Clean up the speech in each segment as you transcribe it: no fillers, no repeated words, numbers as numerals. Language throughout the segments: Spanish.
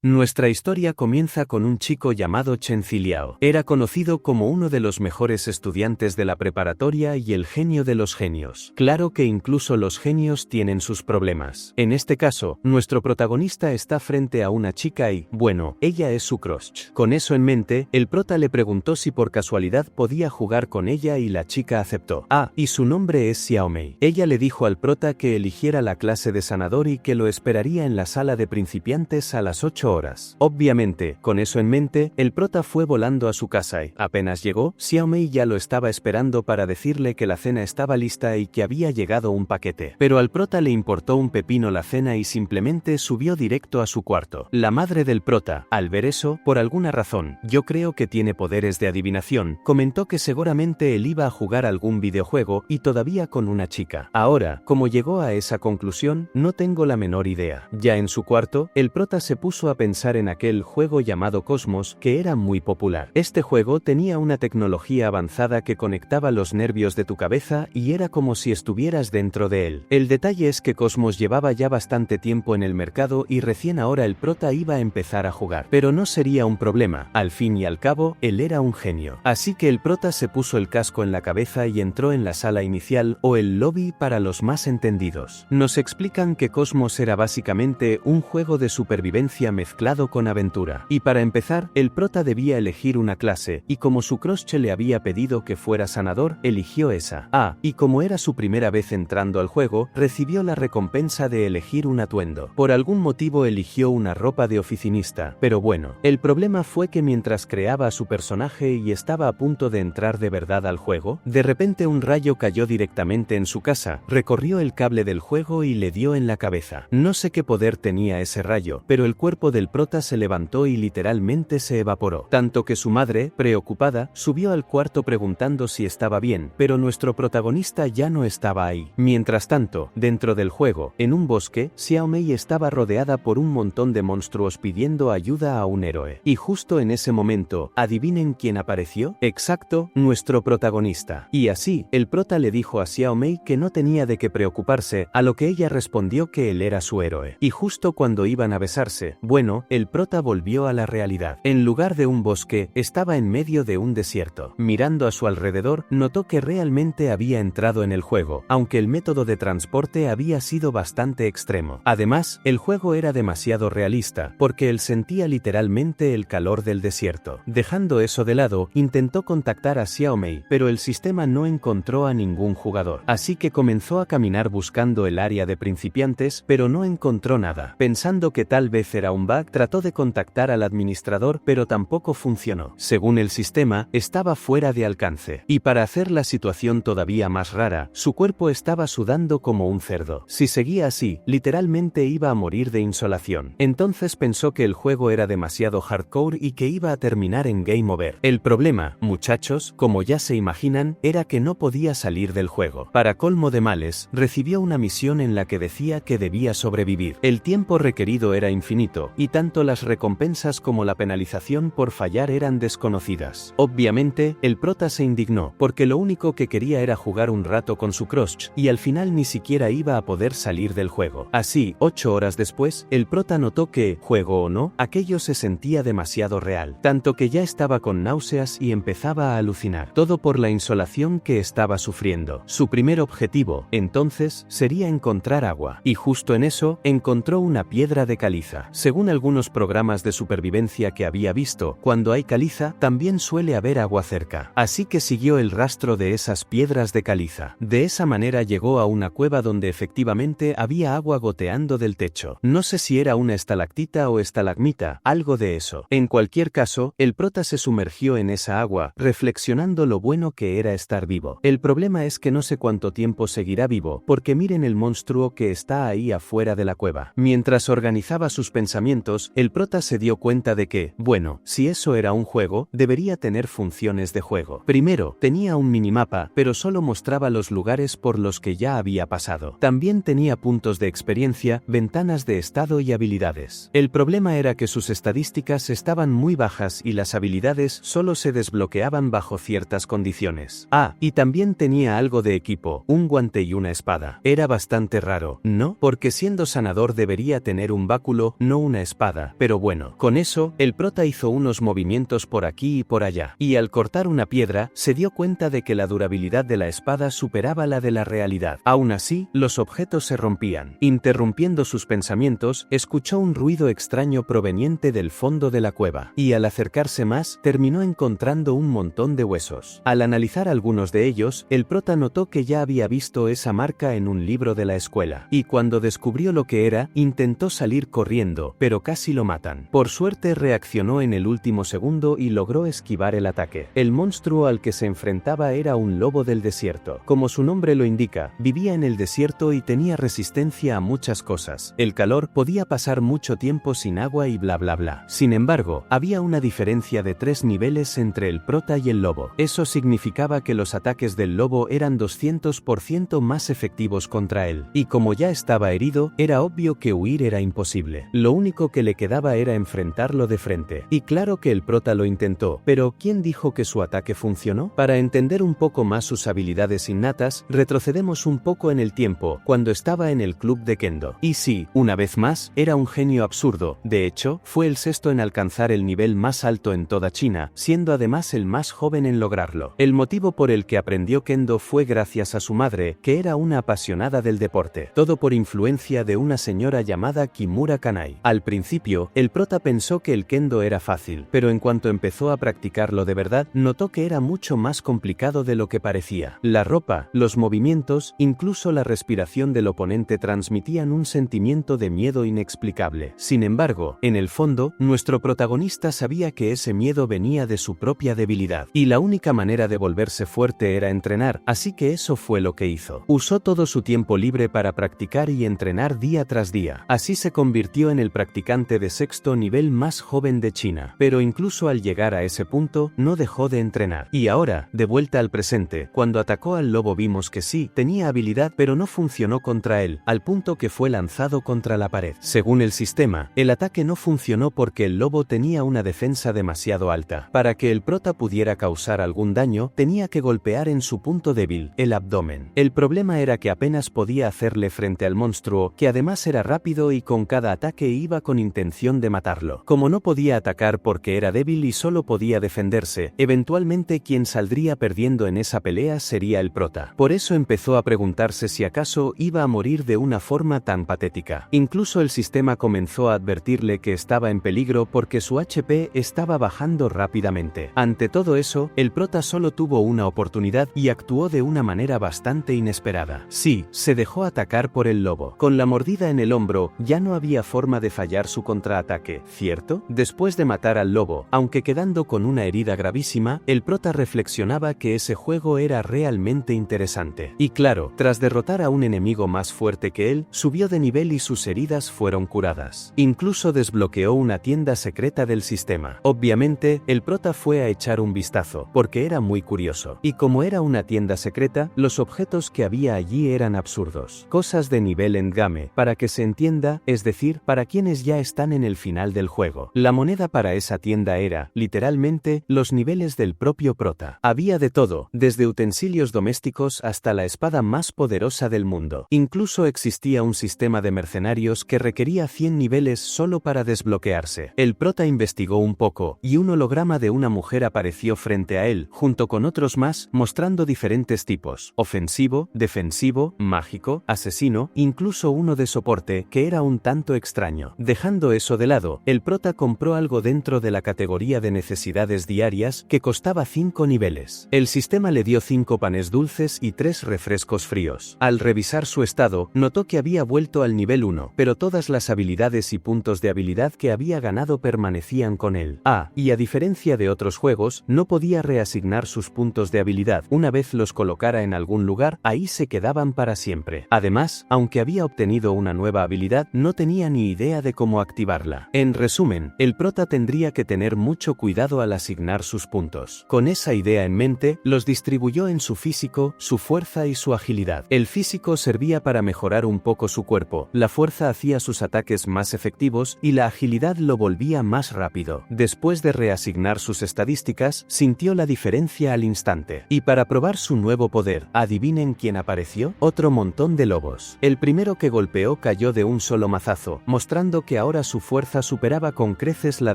Nuestra historia comienza con un chico llamado Chen Ziliao. Era conocido como uno de los mejores estudiantes de la preparatoria y el genio de los genios. Claro que incluso los genios tienen sus problemas. En este caso, nuestro protagonista está frente a una chica y, bueno, ella es su crush. Con eso en mente, el prota le preguntó si por casualidad podía jugar con ella y la chica aceptó. Y su nombre es Xiaomei. Ella le dijo al prota que eligiera la clase de sanador y que lo esperaría en la sala de principiantes a las 8 horas. Obviamente, con eso en mente, el prota fue volando a su casa y, apenas llegó, Xiaomei ya lo estaba esperando para decirle que la cena estaba lista y que había llegado un paquete. Pero al prota le importó un pepino la cena y simplemente subió directo a su cuarto. La madre del prota, al ver eso, por alguna razón, yo creo que tiene poderes de adivinación, comentó que seguramente él iba a jugar algún videojuego y todavía con una chica. Ahora, como llegó a esa conclusión, no tengo la menor idea. Ya en su cuarto, el prota se puso a pensar en aquel juego llamado Cosmos, que era muy popular. Este juego tenía una tecnología avanzada que conectaba los nervios de tu cabeza y era como si estuvieras dentro de él. El detalle es que Cosmos llevaba ya bastante tiempo en el mercado y recién ahora el prota iba a empezar a jugar. Pero no sería un problema, al fin y al cabo, él era un genio. Así que el prota se puso el casco en la cabeza y entró en la sala inicial o el lobby para los más entendidos. Nos explican que Cosmos era básicamente un juego de supervivencia mezclado con aventura. Y para empezar, el prota debía elegir una clase, y como su crush le había pedido que fuera sanador, eligió esa. Y como era su primera vez entrando al juego, recibió la recompensa de elegir un atuendo. Por algún motivo eligió una ropa de oficinista, pero bueno, el problema fue que mientras creaba a su personaje y estaba a punto de entrar de verdad al juego, de repente un rayo cayó directamente en su casa, recorrió el cable del juego y le dio en la cabeza. No sé qué poder tenía ese rayo, pero el cuerpo del prota se levantó y literalmente se evaporó. Tanto que su madre, preocupada, subió al cuarto preguntando si estaba bien, pero nuestro protagonista ya no estaba ahí. Mientras tanto, dentro del juego, en un bosque, Xiaomei estaba rodeada por un montón de monstruos pidiendo ayuda a un héroe. Y justo en ese momento, ¿adivinen quién apareció? Exacto, nuestro protagonista. Y así, el prota le dijo a Xiaomei que no tenía de qué preocuparse, a lo que ella respondió que él era su héroe. Y justo cuando iban a besarse, bueno, el prota volvió a la realidad. En lugar de un bosque, estaba en medio de un desierto. Mirando a su alrededor, notó que realmente había entrado en el juego, aunque el método de transporte había sido bastante extremo. Además, el juego era demasiado realista, porque él sentía literalmente el calor del desierto. Dejando eso de lado, intentó contactar a Xiaomei, pero el sistema no encontró a ningún jugador. Así que comenzó a caminar buscando el área de principiantes, pero no encontró nada. Pensando que tal vez era un bug, trató de contactar al administrador, pero tampoco funcionó. Según el sistema, estaba fuera de alcance. Y para hacer la situación todavía más rara, su cuerpo estaba sudando como un cerdo. Si seguía así, literalmente iba a morir de insolación. Entonces pensó que el juego era demasiado hardcore y que iba a terminar en game over. El problema, muchachos, como ya se imaginan, era que no podía salir del juego. Para colmo de males, recibió una misión en la que decía que debía sobrevivir. El tiempo requerido era infinito, y tanto las recompensas como la penalización por fallar eran desconocidas. Obviamente, el prota se indignó, porque lo único que quería era jugar un rato con su crush, y al final ni siquiera iba a poder salir del juego. Así, 8 horas después, el prota notó que, juego o no, aquello se sentía demasiado real, tanto que ya estaba con náuseas y empezaba a alucinar, todo por la insolación que estaba sufriendo. Su primer objetivo, entonces, sería encontrar agua, y justo en eso, encontró una piedra de caliza. Según algunos programas de supervivencia que había visto, cuando hay caliza, también suele haber agua cerca. Así que siguió el rastro de esas piedras de caliza. De esa manera llegó a una cueva donde efectivamente había agua goteando del techo. No sé si era una estalactita o estalagmita, algo de eso. En cualquier caso, el prota se sumergió en esa agua, reflexionando lo bueno que era estar vivo. El problema es que no sé cuánto tiempo seguirá vivo, porque miren el monstruo que está ahí afuera de la cueva. Mientras organizaba sus pensamientos, el prota se dio cuenta de que, bueno, si eso era un juego, debería tener funciones de juego. Primero, tenía un minimapa, pero solo mostraba los lugares por los que ya había pasado. También tenía puntos de experiencia, ventanas de estado y habilidades. El problema era que sus estadísticas estaban muy bajas y las habilidades solo se desbloqueaban bajo ciertas condiciones. Y también tenía algo de equipo, un guante y una espada. Era bastante raro, ¿no? Porque siendo sanador debería tener un báculo, no una espada, pero bueno, con eso, el prota hizo unos movimientos por aquí y por allá, y al cortar una piedra, se dio cuenta de que la durabilidad de la espada superaba la de la realidad. Aún así, los objetos se rompían. Interrumpiendo sus pensamientos, escuchó un ruido extraño proveniente del fondo de la cueva, y al acercarse más, terminó encontrando un montón de huesos. Al analizar algunos de ellos, el prota notó que ya había visto esa marca en un libro de la escuela, y cuando descubrió lo que era, intentó salir corriendo, pero casi lo matan. Por suerte reaccionó en el último segundo y logró esquivar el ataque. El monstruo al que se enfrentaba era un lobo del desierto. Como su nombre lo indica, vivía en el desierto y tenía resistencia a muchas cosas. El calor, podía pasar mucho tiempo sin agua y bla bla bla. Sin embargo, había una diferencia de 3 niveles entre el prota y el lobo. Eso significaba que los ataques del lobo eran 200% más efectivos contra él. Y como ya estaba herido, era obvio que huir era imposible. Lo único que le quedaba era enfrentarlo de frente. Y claro que el prota lo intentó, pero ¿quién dijo que su ataque funcionó? Para entender un poco más sus habilidades innatas, retrocedemos un poco en el tiempo, cuando estaba en el club de Kendo. Y sí, una vez más, era un genio absurdo. De hecho, fue el 6º en alcanzar el nivel más alto en toda China, siendo además el más joven en lograrlo. El motivo por el que aprendió Kendo fue gracias a su madre, que era una apasionada del deporte. Todo por influencia de una señora llamada Kimura Kanai. Al principio, el prota pensó que el Kendo era fácil, pero en cuanto empezó a practicarlo de verdad, notó que era mucho más complicado de lo que parecía. La ropa, los movimientos, incluso la respiración del oponente transmitían un sentimiento de miedo inexplicable. Sin embargo, en el fondo, nuestro protagonista sabía que ese miedo venía de su propia debilidad, y la única manera de volverse fuerte era entrenar, así que eso fue lo que hizo. Usó todo su tiempo libre para practicar y entrenar día tras día. Así se convirtió en el practicante de 6º nivel más joven de China. Pero incluso al llegar a ese punto, no dejó de entrenar. Y ahora, de vuelta al presente, cuando atacó al lobo vimos que sí, tenía habilidad, pero no funcionó contra él, al punto que fue lanzado contra la pared. Según el sistema, el ataque no funcionó porque el lobo tenía una defensa demasiado alta. Para que el prota pudiera causar algún daño, tenía que golpear en su punto débil, el abdomen. El problema era que apenas podía hacerle frente al monstruo, que además era rápido y con cada ataque iba con intención de matarlo. Como no podía atacar porque era débil y solo podía defenderse, eventualmente quien saldría perdiendo en esa pelea sería el prota. Por eso empezó a preguntarse si acaso iba a morir de una forma tan patética. Incluso el sistema comenzó a advertirle que estaba en peligro porque su HP estaba bajando rápidamente. Ante todo eso, el prota solo tuvo una oportunidad y actuó de una manera bastante inesperada. Sí, se dejó atacar por el lobo. Con la mordida en el hombro, ya no había forma de fallar su contraataque, ¿cierto? Después de matar al lobo, aunque quedando con una herida gravísima, el prota reflexionaba que ese juego era realmente interesante. Y claro, tras derrotar a un enemigo más fuerte que él, subió de nivel y sus heridas fueron curadas. Incluso desbloqueó una tienda secreta del sistema. Obviamente, el prota fue a echar un vistazo, porque era muy curioso. Y como era una tienda secreta, los objetos que había allí eran absurdos. Cosas de nivel endgame, para que se entienda, es decir, para quienes ya están en el final del juego. La moneda para esa tienda era, literalmente, los niveles del propio prota. Había de todo, desde utensilios domésticos hasta la espada más poderosa del mundo. Incluso existía un sistema de mercenarios que requería 100 niveles solo para desbloquearse. El prota investigó un poco, y un holograma de una mujer apareció frente a él, junto con otros más, mostrando diferentes tipos: ofensivo, defensivo, mágico, asesino, incluso uno de soporte, que era un tanto extraño. Dejando eso de lado, el prota compró algo dentro de la categoría de necesidades diarias que costaba 5 niveles. El sistema le dio 5 panes dulces y 3 refrescos fríos. Al revisar su estado, notó que había vuelto al nivel 1, pero todas las habilidades y puntos de habilidad que había ganado permanecían con él. Y a diferencia de otros juegos, no podía reasignar sus puntos de habilidad. Una vez los colocara en algún lugar, ahí se quedaban para siempre. Además, aunque había obtenido una nueva habilidad, no tenía ni idea de cómo activarla. En resumen, el prota tendría que tener mucho cuidado al asignar sus puntos. Con esa idea en mente, los distribuyó en su físico, su fuerza y su agilidad. El físico servía para mejorar un poco su cuerpo, la fuerza hacía sus ataques más efectivos y la agilidad lo volvía más rápido. Después de reasignar sus estadísticas, sintió la diferencia al instante. Y para probar su nuevo poder, ¿adivinen quién apareció? Otro montón de lobos. El primero que golpeó cayó de un solo mazazo, mostrando que ahora su fuerza superaba con creces la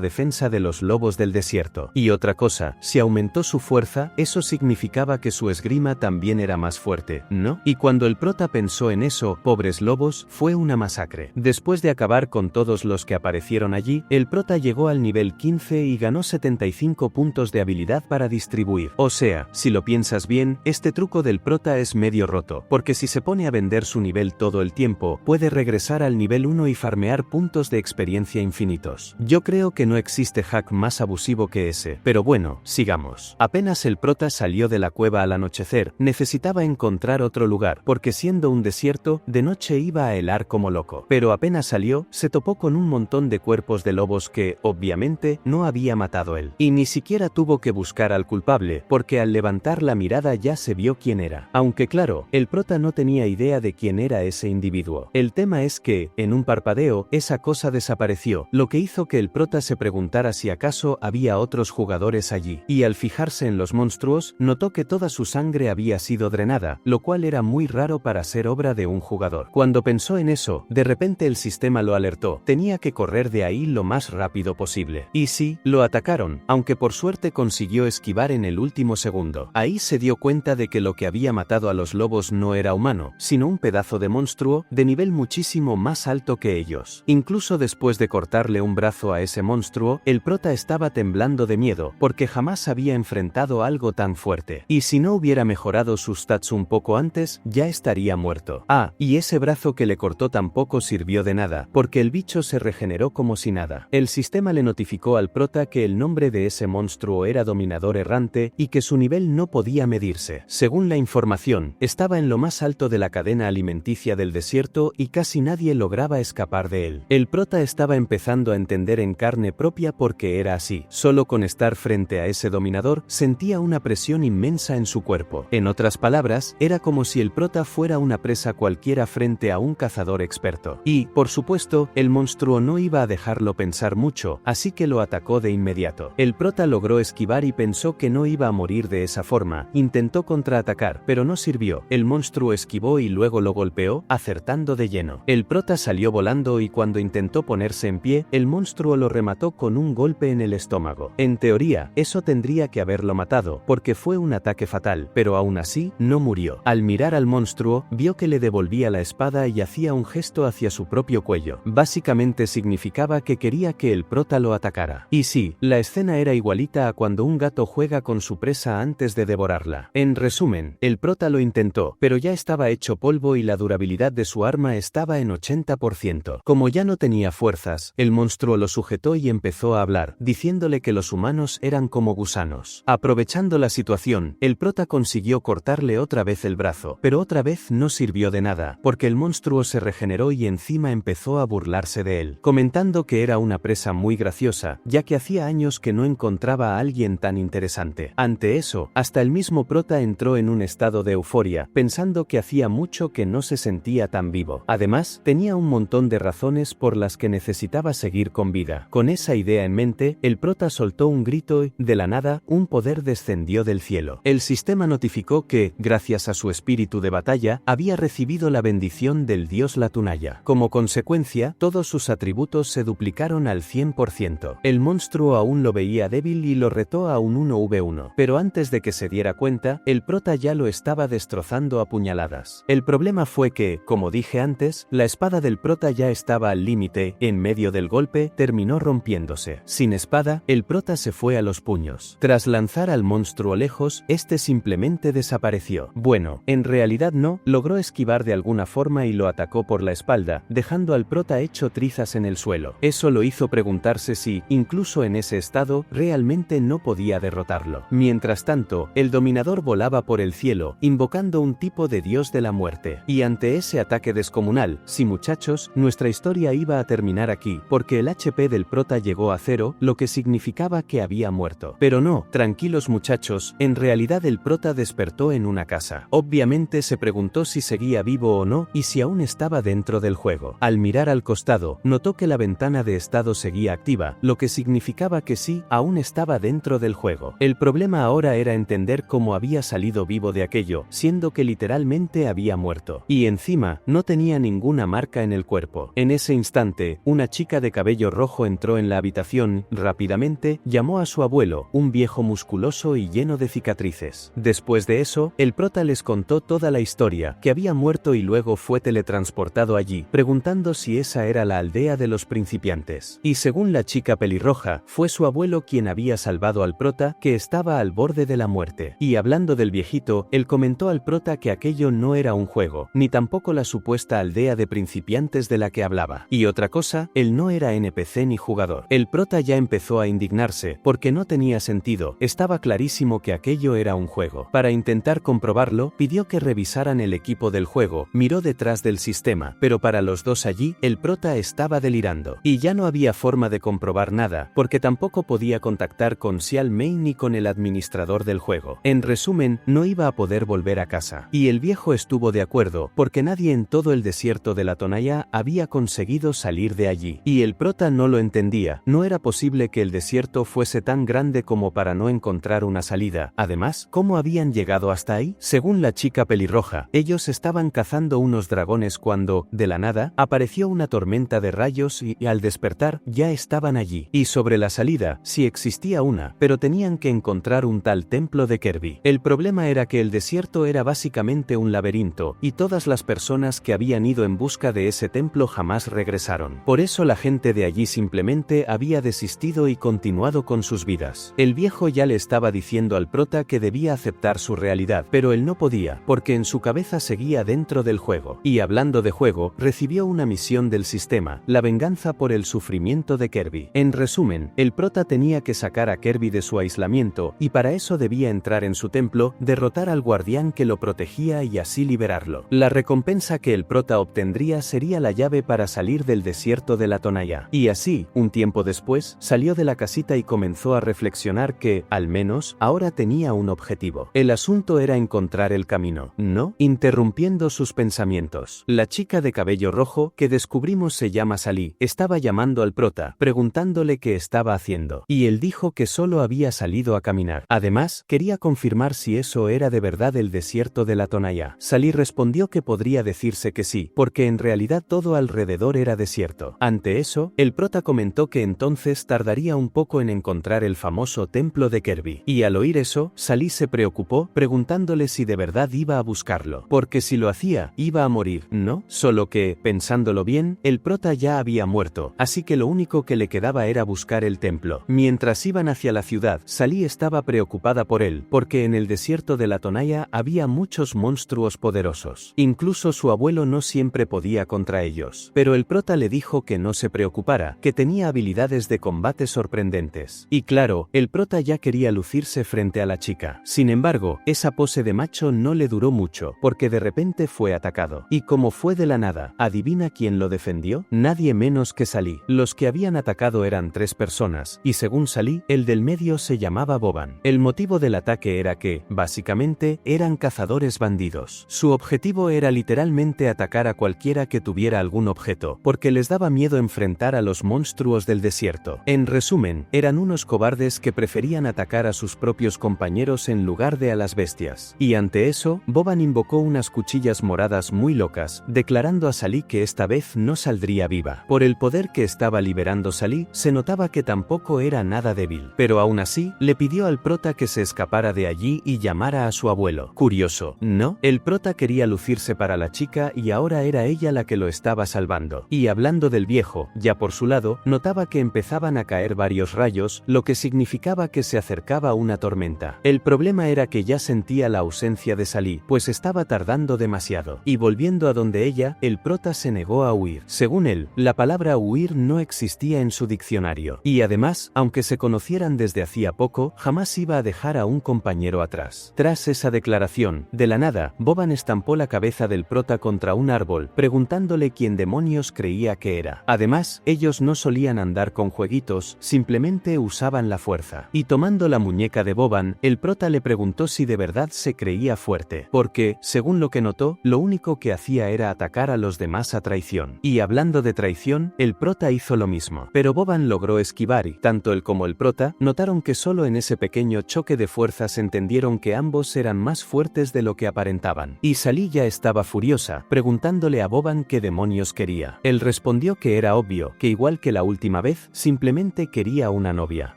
defensa de los lobos del desierto. Y otra cosa, si aumentó su fuerza, eso significaba que su esgrima también era más fuerte, ¿no? Y cuando el prota pensó en eso, pobres lobos, fue una masacre. Después de acabar con todos los que aparecieron allí, el prota llegó al nivel 15 y ganó 75 puntos de habilidad para distribuir. O sea, si lo piensas bien, este truco del prota es medio roto, porque si se pone a vender su nivel todo el tiempo, puede regresar al nivel 1 y farmear puntos de experiencia infinitos. Yo creo que no existe hack más abusivo que ese, pero bueno, sigamos. Apenas el prota salió de la cueva al anochecer, necesitaba encontrar otro lugar, porque siendo un desierto, de noche iba a helar como loco. Pero apenas salió, se topó con un montón de cuerpos de lobos que, obviamente, no había matado él. Y ni siquiera tuvo que buscar al culpable, porque al levantar la mirada ya se vio quién era. Aunque claro, el prota no tenía idea de quién era ese individuo. El tema es que, en un parpadeo, esa cosa desapareció, lo que hizo que el prota se preguntara si acaso había otros jugadores allí. Y al fijarse en los monstruos, notó que toda su sangre había sido drenada, lo cual era muy raro para ser obra de un jugador. Cuando pensó en eso, de repente el sistema lo alertó. Tenía que correr de ahí lo más rápido posible. Y sí, lo atacaron, aunque por suerte consiguió esquivar en el último segundo. Ahí se dio cuenta de que lo que había matado a los lobos no era humano, sino un pedazo de monstruo de nivel muchísimo más alto que ellos. Incluso después de cortarle un brazo a ese monstruo, el prota estaba temblando de miedo, porque jamás había enfrentado algo tan fuerte. Y si no hubiera mejorado sus stats un poco antes, ya estaría muerto. Ah, y ese brazo que le cortó tampoco sirvió de nada, porque el bicho se regeneró como si nada. El sistema le notificó al prota que el nombre de ese monstruo era Dominador Errante y que su nivel no podía medirse. Según la información, estaba en lo más alto de la cadena alimenticia del desierto y casi nadie lograba escapar de él. El prota estaba empezando a entender en carne propia por qué era así. Solo con estar frente a ese dominador, sentía una presión inmensa en su cuerpo. En otras palabras, era como si el prota fuera una presa cualquiera frente a un cazador experto. Y, por supuesto, el monstruo no iba a dejarlo pensar mucho, así que lo atacó de inmediato. El prota logró esquivar y pensó que no iba a morir de esa forma. Intentó contraatacar, pero no sirvió. El monstruo esquivó y luego lo golpeó, acertando de lleno. El prota salió volando y cuando intentó ponerse en pie, el monstruo lo remató con un golpe en el estómago. En teoría, eso tendría que haberlo matado, porque fue un ataque fatal, pero aún así, no murió. Al mirar al monstruo, vio que le devolvía la espada y hacía un gesto hacia su propio cuello. Básicamente significaba que quería que el prota lo atacara. Y sí, la escena era igualita a cuando un gato juega con su presa antes de devorarla. En resumen, el prota lo intentó, pero ya estaba hecho polvo y la durabilidad de su arma estaba en 80%. Como ya no tenía fuerzas, el monstruo lo sujetó y empezó a hablar, diciéndole que los humanos eran como gusanos. Aprovechando la situación, el prota consiguió cortarle otra vez el brazo, pero otra vez no sirvió de nada, porque el monstruo se regeneró y encima empezó a burlarse de él, comentando que era una presa muy graciosa, ya que hacía años que no encontraba a alguien tan interesante. Ante eso, hasta el mismo prota entró en un estado de euforia, pensando que hacía mucho que no se sentía tan vivo. Además, tenía un montón de razones por las que necesitaba seguir con vida. Con esa idea en mente, el prota soltó un grito y, de la nada, un poder descendió del cielo. El sistema notificó que, gracias a su espíritu de batalla, había recibido la bendición del dios Latunaya. Como consecuencia, todos sus atributos se duplicaron al 100%. El monstruo aún lo veía débil y lo retó a un 1v1. Pero antes de que se diera cuenta, el prota ya lo estaba destrozando a puñaladas. El problema fue que, como dije antes, la espada del prota ya estaba al límite, en medio del golpe, terminó rompiéndose. Sin espada, el prota se fue a los puños. Tras lanzar al monstruo lejos, este simplemente desapareció. Bueno, en realidad no, logró esquivar de alguna forma y lo atacó por la espalda, dejando al prota hecho trizas en el suelo. Eso lo hizo preguntarse si, incluso en ese estado, realmente no podía derrotarlo. Mientras tanto, el dominador volaba por el cielo, invocando un tipo de dios de la muerte. Y ante ese ataque descomunal, sí muchachos, nuestra historia iba a terminar aquí, porque el HP del prota llegó a 0, lo que significaba que había muerto. Pero no, tranquilos muchachos, en realidad el prota despertó en una casa. Obviamente se preguntó si seguía vivo o no, y si aún estaba dentro del juego. Al mirar al costado, notó que la ventana de estado seguía activa, lo que significaba que sí, aún estaba dentro del juego. El problema ahora era entender cómo había salido vivo de aquello, siendo que literalmente había muerto. Y encima, no tenía ninguna marca en el cuerpo. En ese instante, repente, una chica de cabello rojo entró en la habitación, rápidamente, llamó a su abuelo, un viejo musculoso y lleno de cicatrices. Después de eso, el prota les contó toda la historia, que había muerto y luego fue teletransportado allí, preguntando si esa era la aldea de los principiantes. Y según la chica pelirroja, fue su abuelo quien había salvado al prota, que estaba al borde de la muerte. Y hablando del viejito, él comentó al prota que aquello no era un juego, ni tampoco la supuesta aldea de principiantes de la que hablaba. Y otra cosa, él no era NPC ni jugador. El prota ya empezó a indignarse, porque no tenía sentido, estaba clarísimo que aquello era un juego. Para intentar comprobarlo, pidió que revisaran el equipo del juego, miró detrás del sistema, pero para los dos allí, el prota estaba delirando. Y ya no había forma de comprobar nada, porque tampoco podía contactar con Xiao Mei ni con el administrador del juego. En resumen, no iba a poder volver a casa. Y el viejo estuvo de acuerdo, porque nadie en todo el desierto de la Tonaya había conseguido salir de allí. Y el prota no lo entendía, no era posible que el desierto fuese tan grande como para no encontrar una salida. Además, ¿cómo habían llegado hasta ahí? Según la chica pelirroja, ellos estaban cazando unos dragones cuando, de la nada, apareció una tormenta de rayos y al despertar, ya estaban allí. Y sobre la salida, sí existía una, pero tenían que encontrar un tal templo de Kirby. El problema era que el desierto era básicamente un laberinto, y todas las personas que habían ido en busca de ese templo jamás regresaron. Por eso la gente de allí simplemente había desistido y continuado con sus vidas. El viejo ya le estaba diciendo al prota que debía aceptar su realidad, pero él no podía, porque en su cabeza seguía dentro del juego. Y hablando de juego, recibió una misión del sistema, la venganza por el sufrimiento de Kirby. En resumen, el prota tenía que sacar a Kirby de su aislamiento, y para eso debía entrar en su templo, derrotar al guardián que lo protegía y así liberarlo. La recompensa que el prota obtendría sería la llave para salir del desierto de la Tonaya. Y así, un tiempo después, salió de la casita y comenzó a reflexionar que, al menos, ahora tenía un objetivo. El asunto era encontrar el camino, ¿no? Interrumpiendo sus pensamientos. La chica de cabello rojo, que descubrimos se llama Salí, estaba llamando al prota, preguntándole qué estaba haciendo. Y él dijo que solo había salido a caminar. Además, quería confirmar si eso era de verdad el desierto de la Tonaya. Salí respondió que podría decirse que sí, porque en realidad todo alrededor era desierto. Ante eso, el prota comentó que entonces tardaría un poco en encontrar el famoso templo de Kirby. Y al oír eso, Salí se preocupó, preguntándole si de verdad iba a buscarlo, porque si lo hacía, iba a morir, ¿no? Solo que, pensándolo bien, el prota ya había muerto, así que lo único que le quedaba era buscar el templo. Mientras iban hacia la ciudad, Salí estaba preocupada por él, porque en el desierto de la Tonaya había muchos monstruos poderosos. Incluso su abuelo no siempre podía contra ellos. Pero el prota le dijo que no se preocupara, que tenía habilidades de combate sorprendentes. Y claro, el prota ya quería lucirse frente a la chica. Sin embargo, esa pose de macho no le duró mucho, porque de repente fue atacado. Y como fue de la nada, ¿adivina quién lo defendió? Nadie menos que Salí. Los que habían atacado eran 3 personas, y según Salí, el del medio se llamaba Boban. El motivo del ataque era que, básicamente, eran cazadores bandidos. Su objetivo era literalmente atacar a cualquiera que tuviera algún objeto, porque les daba miedo enfrentar a los monstruos del desierto. En resumen, eran unos cobardes que preferían atacar a sus propios compañeros en lugar de a las bestias. Y ante eso, Boban invocó unas cuchillas moradas muy locas, declarando a Salí que esta vez no saldría viva. Por el poder que estaba liberando Salí, se notaba que tampoco era nada débil. Pero aún así, le pidió al prota que se escapara de allí y llamara a su abuelo. Curioso, ¿no? El prota quería lucirse para la chica y ahora era ella la que lo estaba salvando. Y hablando del viejo, ya por su lado, notaba que empezaban a caer varios rayos, lo que significaba que se acercaba una tormenta. El problema era que ya sentía la ausencia de Salí, pues estaba tardando demasiado. Y volviendo a donde ella, el prota se negó a huir. Según él, la palabra huir no existía en su diccionario. Y además, aunque se conocieran desde hacía poco, jamás iba a dejar a un compañero atrás. Tras esa declaración, de la nada, Boban estampó la cabeza del prota contra un árbol, preguntándole quién demonios creía que era. Además, ellos no solían andar con jueguitos, simplemente usaban la fuerza. Y tomando la muñeca de Boban, el prota le preguntó si de verdad se creía fuerte, porque, según lo que notó, lo único que hacía era atacar a los demás a traición. Y hablando de traición, el prota hizo lo mismo. Pero Boban logró esquivar y, tanto él como el prota, notaron que solo en ese pequeño choque de fuerzas entendieron que ambos eran más fuertes de lo que aparentaban. Y Salí ya estaba furiosa, preguntándole a Boban qué demonios quería. Él respondió respondió que era obvio, que igual que la última vez, simplemente quería una novia.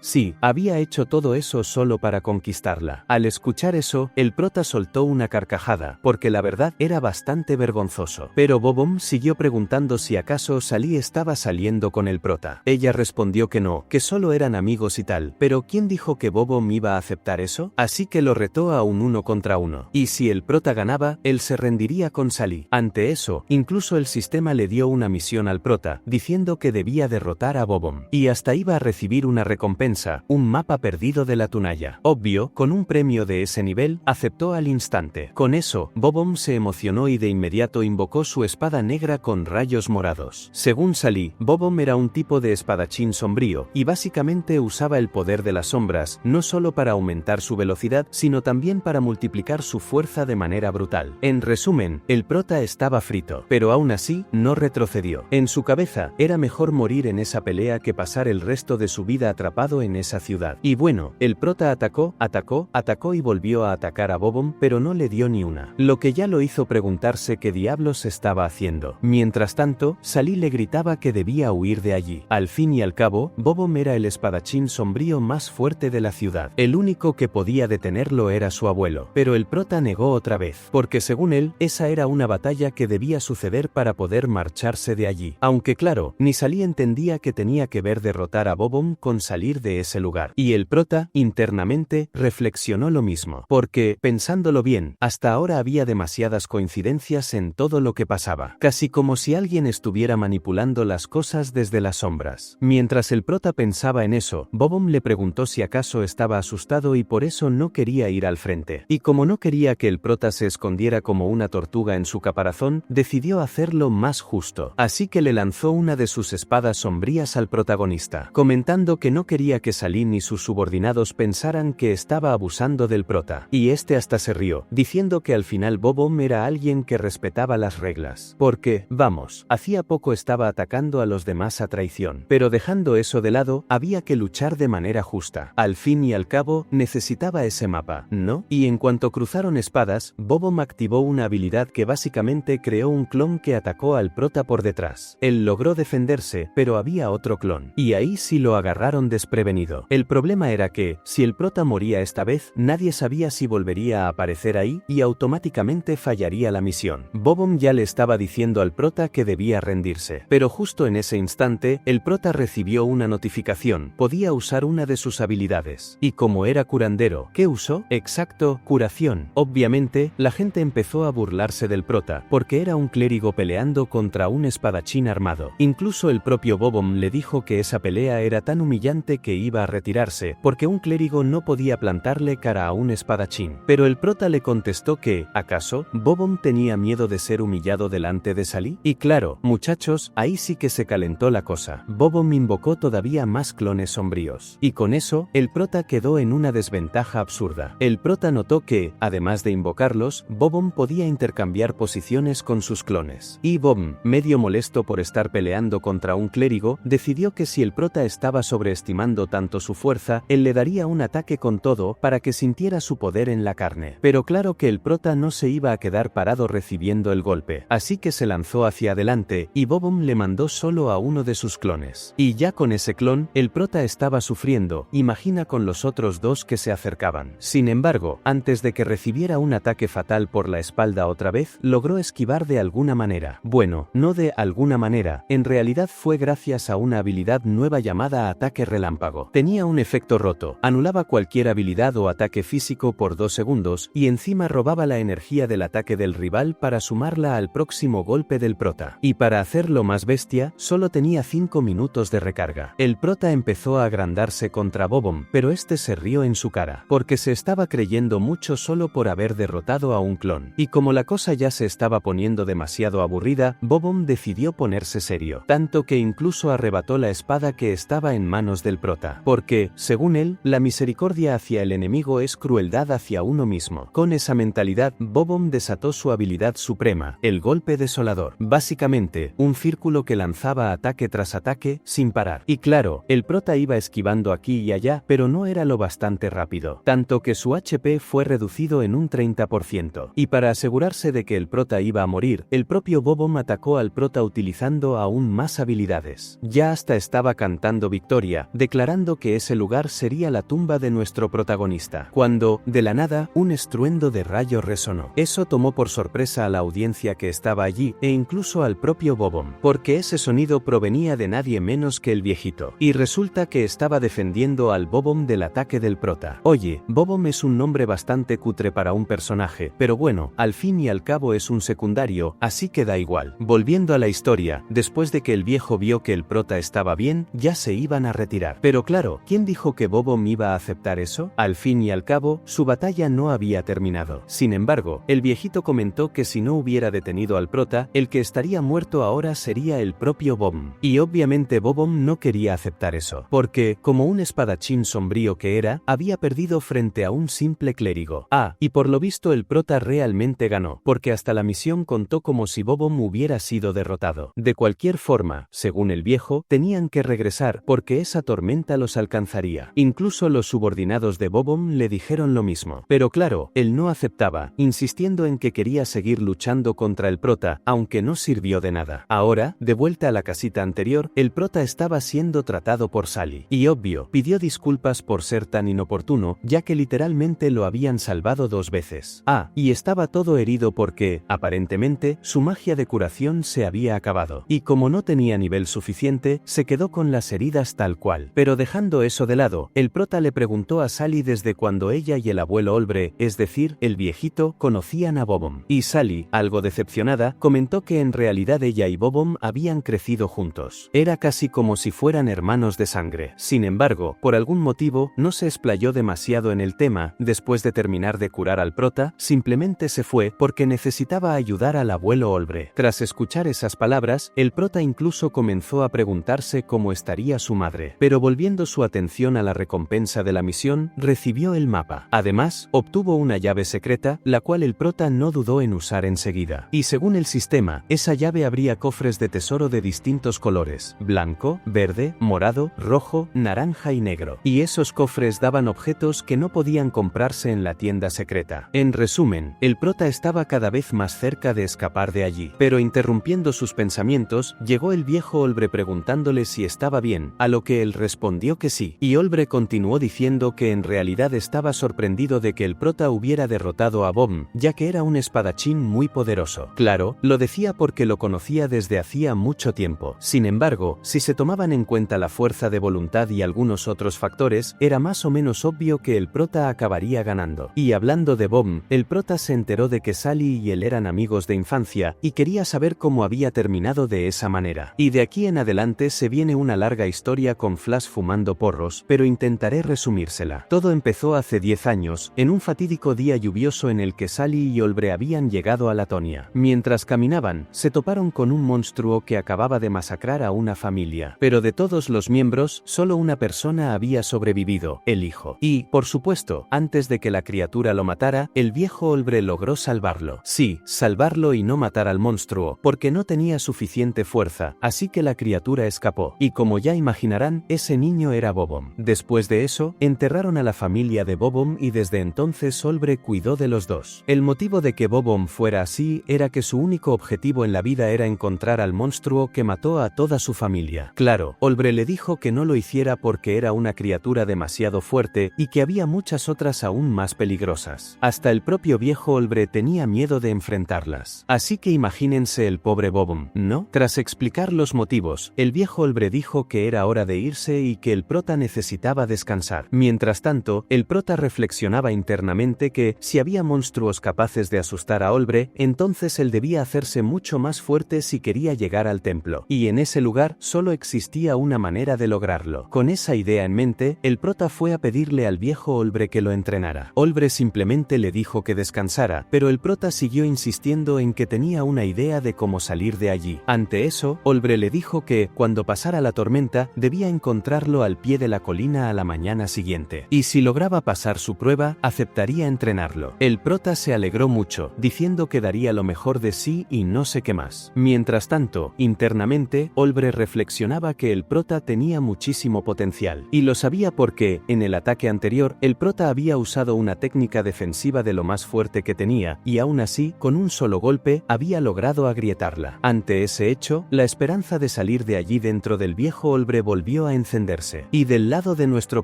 Sí, había hecho todo eso solo para conquistarla. Al escuchar eso, el prota soltó una carcajada, porque la verdad era bastante vergonzoso. Pero Bob-omb siguió preguntando si acaso Sally estaba saliendo con el prota. Ella respondió que no, que solo eran amigos y tal, pero ¿quién dijo que Bob-omb iba a aceptar eso? Así que lo retó a un 1 contra 1. Y si el prota ganaba, él se rendiría con Sally. Ante eso, incluso el sistema le dio una misión al prota, diciendo que debía derrotar a Bob-omb. Y hasta iba a recibir una recompensa, un mapa perdido de la Tunaya. Obvio, con un premio de ese nivel, aceptó al instante. Con eso, Bob-omb se emocionó y de inmediato invocó su espada negra con rayos morados. Según Sally, Bob-omb era un tipo de espadachín sombrío, y básicamente usaba el poder de las sombras, no solo para aumentar su velocidad, sino también para multiplicar su fuerza de manera brutal. En resumen, el prota estaba frito, pero aún así, no retrocedió. En su cabeza, era mejor morir en esa pelea que pasar el resto de su vida atrapado en esa ciudad. Y bueno, el prota atacó y volvió a atacar a Bob-omb, pero no le dio ni una. Lo que ya lo hizo preguntarse qué diablos estaba haciendo. Mientras tanto, Sally le gritaba que debía huir de allí. Al fin y al cabo, Bob-omb era el espadachín sombrío más fuerte de la ciudad. El único que podía detenerlo era su abuelo. Pero el prota negó otra vez, porque según él, esa era una batalla que debía suceder para poder marcharse de allí. Aunque claro, ni Sally entendía que tenía que ver derrotar a Bob-omb con salir de ese lugar. Y el prota, internamente, reflexionó lo mismo. Porque, pensándolo bien, hasta ahora había demasiadas coincidencias en todo lo que pasaba. Casi como si alguien estuviera manipulando las cosas desde las sombras. Mientras el prota pensaba en eso, Bob-omb le preguntó si acaso estaba asustado y por eso no quería ir al frente. Y como no quería que el prota se escondiera como una tortuga en su caparazón, decidió hacerlo más justo. Así que le lanzó una de sus espadas sombrías al protagonista, comentando que no quería que Sally ni sus subordinados pensaran que estaba abusando del prota. Y este hasta se rió, diciendo que al final Bob-omb era alguien que respetaba las reglas. Porque, vamos, hacía poco estaba atacando a los demás a traición. Pero dejando eso de lado, había que luchar de manera justa. Al fin y al cabo, necesitaba ese mapa, ¿no? Y en cuanto cruzaron espadas, Bob-omb activó una habilidad que básicamente creó un clon que atacó al prota por detrás. Él logró defenderse, pero había otro clon. Y ahí sí lo agarraron desprevenido. El problema era que, si el prota moría esta vez, nadie sabía si volvería a aparecer ahí, y automáticamente fallaría la misión. Bob-omb ya le estaba diciendo al prota que debía rendirse. Pero justo en ese instante, el prota recibió una notificación. Podía usar una de sus habilidades. Y como era curandero, ¿qué usó? Exacto, curación. Obviamente, la gente empezó a burlarse del prota, porque era un clérigo peleando contra un espadachín armado. Incluso el propio Bob-omb le dijo que esa pelea era tan humillante que iba a retirarse, porque un clérigo no podía plantarle cara a un espadachín. Pero el prota le contestó que, ¿acaso, Bob-omb tenía miedo de ser humillado delante de Sally? Y claro, muchachos, ahí sí que se calentó la cosa. Bob-omb invocó todavía más clones sombríos. Y con eso, el prota quedó en una desventaja absurda. El prota notó que, además de invocarlos, Bob-omb podía intercambiar posiciones con sus clones. Y Bob-omb, medio molesto por estar peleando contra un clérigo, decidió que si el prota estaba sobreestimando tanto su fuerza, él le daría un ataque con todo para que sintiera su poder en la carne. Pero claro que el prota no se iba a quedar parado recibiendo el golpe, así que se lanzó hacia adelante, y Bob-omb le mandó solo a uno de sus clones. Y ya con ese clon, el prota estaba sufriendo, imagina con los otros dos que se acercaban. Sin embargo, antes de que recibiera un ataque fatal por la espalda otra vez, logró esquivar de alguna manera. Bueno, no de alguna manera, en realidad fue gracias a una habilidad nueva llamada ataque relámpago. Tenía un efecto roto, anulaba cualquier habilidad o ataque físico por 2 segundos, y encima robaba la energía del ataque del rival para sumarla al próximo golpe del prota. Y para hacerlo más bestia, solo tenía 5 minutos de recarga. El prota empezó a agrandarse contra Bob-omb, pero este se rió en su cara, porque se estaba creyendo mucho solo por haber derrotado a un clon. Y como la cosa ya se estaba poniendo demasiado aburrida, Bob-omb decidió ponerse serio, tanto que incluso arrebató la espada que estaba en manos del prota. Porque, según él, la misericordia hacia el enemigo es crueldad hacia uno mismo. Con esa mentalidad, Bob-omb desató su habilidad suprema, el golpe desolador. Básicamente, un círculo que lanzaba ataque tras ataque, sin parar. Y claro, el prota iba esquivando aquí y allá, pero no era lo bastante rápido, tanto que su HP fue reducido en un 30%. Y para asegurarse de que el prota iba a morir, el propio Bob-omb atacó al prota utilizando utilizando aún más habilidades. Ya hasta estaba cantando victoria, declarando que ese lugar sería la tumba de nuestro protagonista, cuando, de la nada, un estruendo de rayo resonó. Eso tomó por sorpresa a la audiencia que estaba allí, e incluso al propio Bob-omb, porque ese sonido provenía de nadie menos que el viejito, y resulta que estaba defendiendo al Bob-omb del ataque del prota. Oye, Bob-omb es un nombre bastante cutre para un personaje, pero bueno, al fin y al cabo es un secundario, así que da igual. Volviendo a la historia, después de que el viejo vio que el prota estaba bien, ya se iban a retirar. Pero claro, ¿quién dijo que Bob-omb iba a aceptar eso? Al fin y al cabo, su batalla no había terminado. Sin embargo, el viejito comentó que si no hubiera detenido al prota, el que estaría muerto ahora sería el propio Bob-omb. Y obviamente Bob-omb no quería aceptar eso, porque, como un espadachín sombrío que era, había perdido frente a un simple clérigo. Y por lo visto el prota realmente ganó, porque hasta la misión contó como si Bob-omb hubiera sido derrotado. De cualquier forma, según el viejo, tenían que regresar porque esa tormenta los alcanzaría. Incluso los subordinados de Bob-omb le dijeron lo mismo. Pero claro, él no aceptaba, insistiendo en que quería seguir luchando contra el prota, aunque no sirvió de nada. Ahora, de vuelta a la casita anterior, el prota estaba siendo tratado por Sally. Y obvio, pidió disculpas por ser tan inoportuno, ya que literalmente lo habían salvado 2 veces. Y estaba todo herido porque, aparentemente, su magia de curación se había acabado. Y como no tenía nivel suficiente, se quedó con las heridas tal cual. Pero dejando eso de lado, el prota le preguntó a Sally desde cuando ella y el abuelo Olbre, es decir, el viejito, conocían a Bob-omb. Y Sally, algo decepcionada, comentó que en realidad ella y Bob-omb habían crecido juntos. Era casi como si fueran hermanos de sangre. Sin embargo, por algún motivo, no se explayó demasiado en el tema. Después de terminar de curar al prota, simplemente se fue porque necesitaba ayudar al abuelo Olbre. Tras escuchar esas palabras, el prota incluso comenzó a preguntarse cómo estaría su madre. Pero volviendo su atención a la recompensa de la misión, recibió el mapa. Además, obtuvo una llave secreta, la cual el prota no dudó en usar enseguida. Y según el sistema, esa llave abría cofres de tesoro de distintos colores: blanco, verde, morado, rojo, naranja y negro. Y esos cofres daban objetos que no podían comprarse en la tienda secreta. En resumen, el prota estaba cada vez más cerca de escapar de allí. Pero interrumpiendo sus pensamientos, llegó el viejo Olbre preguntándole si estaba bien, a lo que él respondió que sí. Y Olbre continuó diciendo que en realidad estaba sorprendido de que el prota hubiera derrotado a Bob-omb, ya que era un espadachín muy poderoso. Claro, lo decía porque lo conocía desde hacía mucho tiempo. Sin embargo, si se tomaban en cuenta la fuerza de voluntad y algunos otros factores, era más o menos obvio que el prota acabaría ganando. Y hablando de Bob-omb, el prota se enteró de que Sally y él eran amigos de infancia, y quería saber cómo había terminado de esa manera. Y de aquí en adelante se viene una larga historia con Flash fumando porros, pero intentaré resumírsela. Todo empezó hace 10 años, en un fatídico día lluvioso en el que Sally y Olbre habían llegado a Latonia. Mientras caminaban, se toparon con un monstruo que acababa de masacrar a una familia. Pero de todos los miembros, solo una persona había sobrevivido, el hijo. Y, por supuesto, antes de que la criatura lo matara, el viejo Olbre logró salvarlo. Sí, salvarlo y no matar al monstruo, porque no tenía suficiente fuerza, así que la criatura escapó. Y como ya imaginarán, ese niño era Bob-omb. Después de eso, enterraron a la familia de Bob-omb y desde entonces Olbre cuidó de los dos. El motivo de que Bob-omb fuera así era que su único objetivo en la vida era encontrar al monstruo que mató a toda su familia. Claro, Olbre le dijo que no lo hiciera porque era una criatura demasiado fuerte y que había muchas otras aún más peligrosas. Hasta el propio viejo Olbre tenía miedo de enfrentarlas. Así que imagínense el pobre Bob-omb, ¿no? Tras explicar los motivos, el viejo Olbre dijo que era hora de irse y que el prota necesitaba descansar. Mientras tanto, el prota reflexionaba internamente que, si había monstruos capaces de asustar a Olbre, entonces él debía hacerse mucho más fuerte si quería llegar al templo. Y en ese lugar, solo existía una manera de lograrlo. Con esa idea en mente, el prota fue a pedirle al viejo Olbre que lo entrenara. Olbre simplemente le dijo que descansara, pero el prota siguió insistiendo en que tenía una idea de cómo salir de allí. Ante eso, Olbre le dijo que, cuando pasara la tormenta, debía encontrarlo al pie de la colina a la mañana siguiente. Y si lograba pasar su prueba, aceptaría entrenarlo. El prota se alegró mucho, diciendo que daría lo mejor de sí y no sé qué más. Mientras tanto, internamente, Olbre reflexionaba que el prota tenía muchísimo potencial. Y lo sabía porque, en el ataque anterior, el prota había usado una técnica defensiva de lo más fuerte que tenía, y aún así, con un solo golpe, había logrado agrietarla. Ante de ese hecho, la esperanza de salir de allí dentro del viejo Olbre volvió a encenderse. Y del lado de nuestro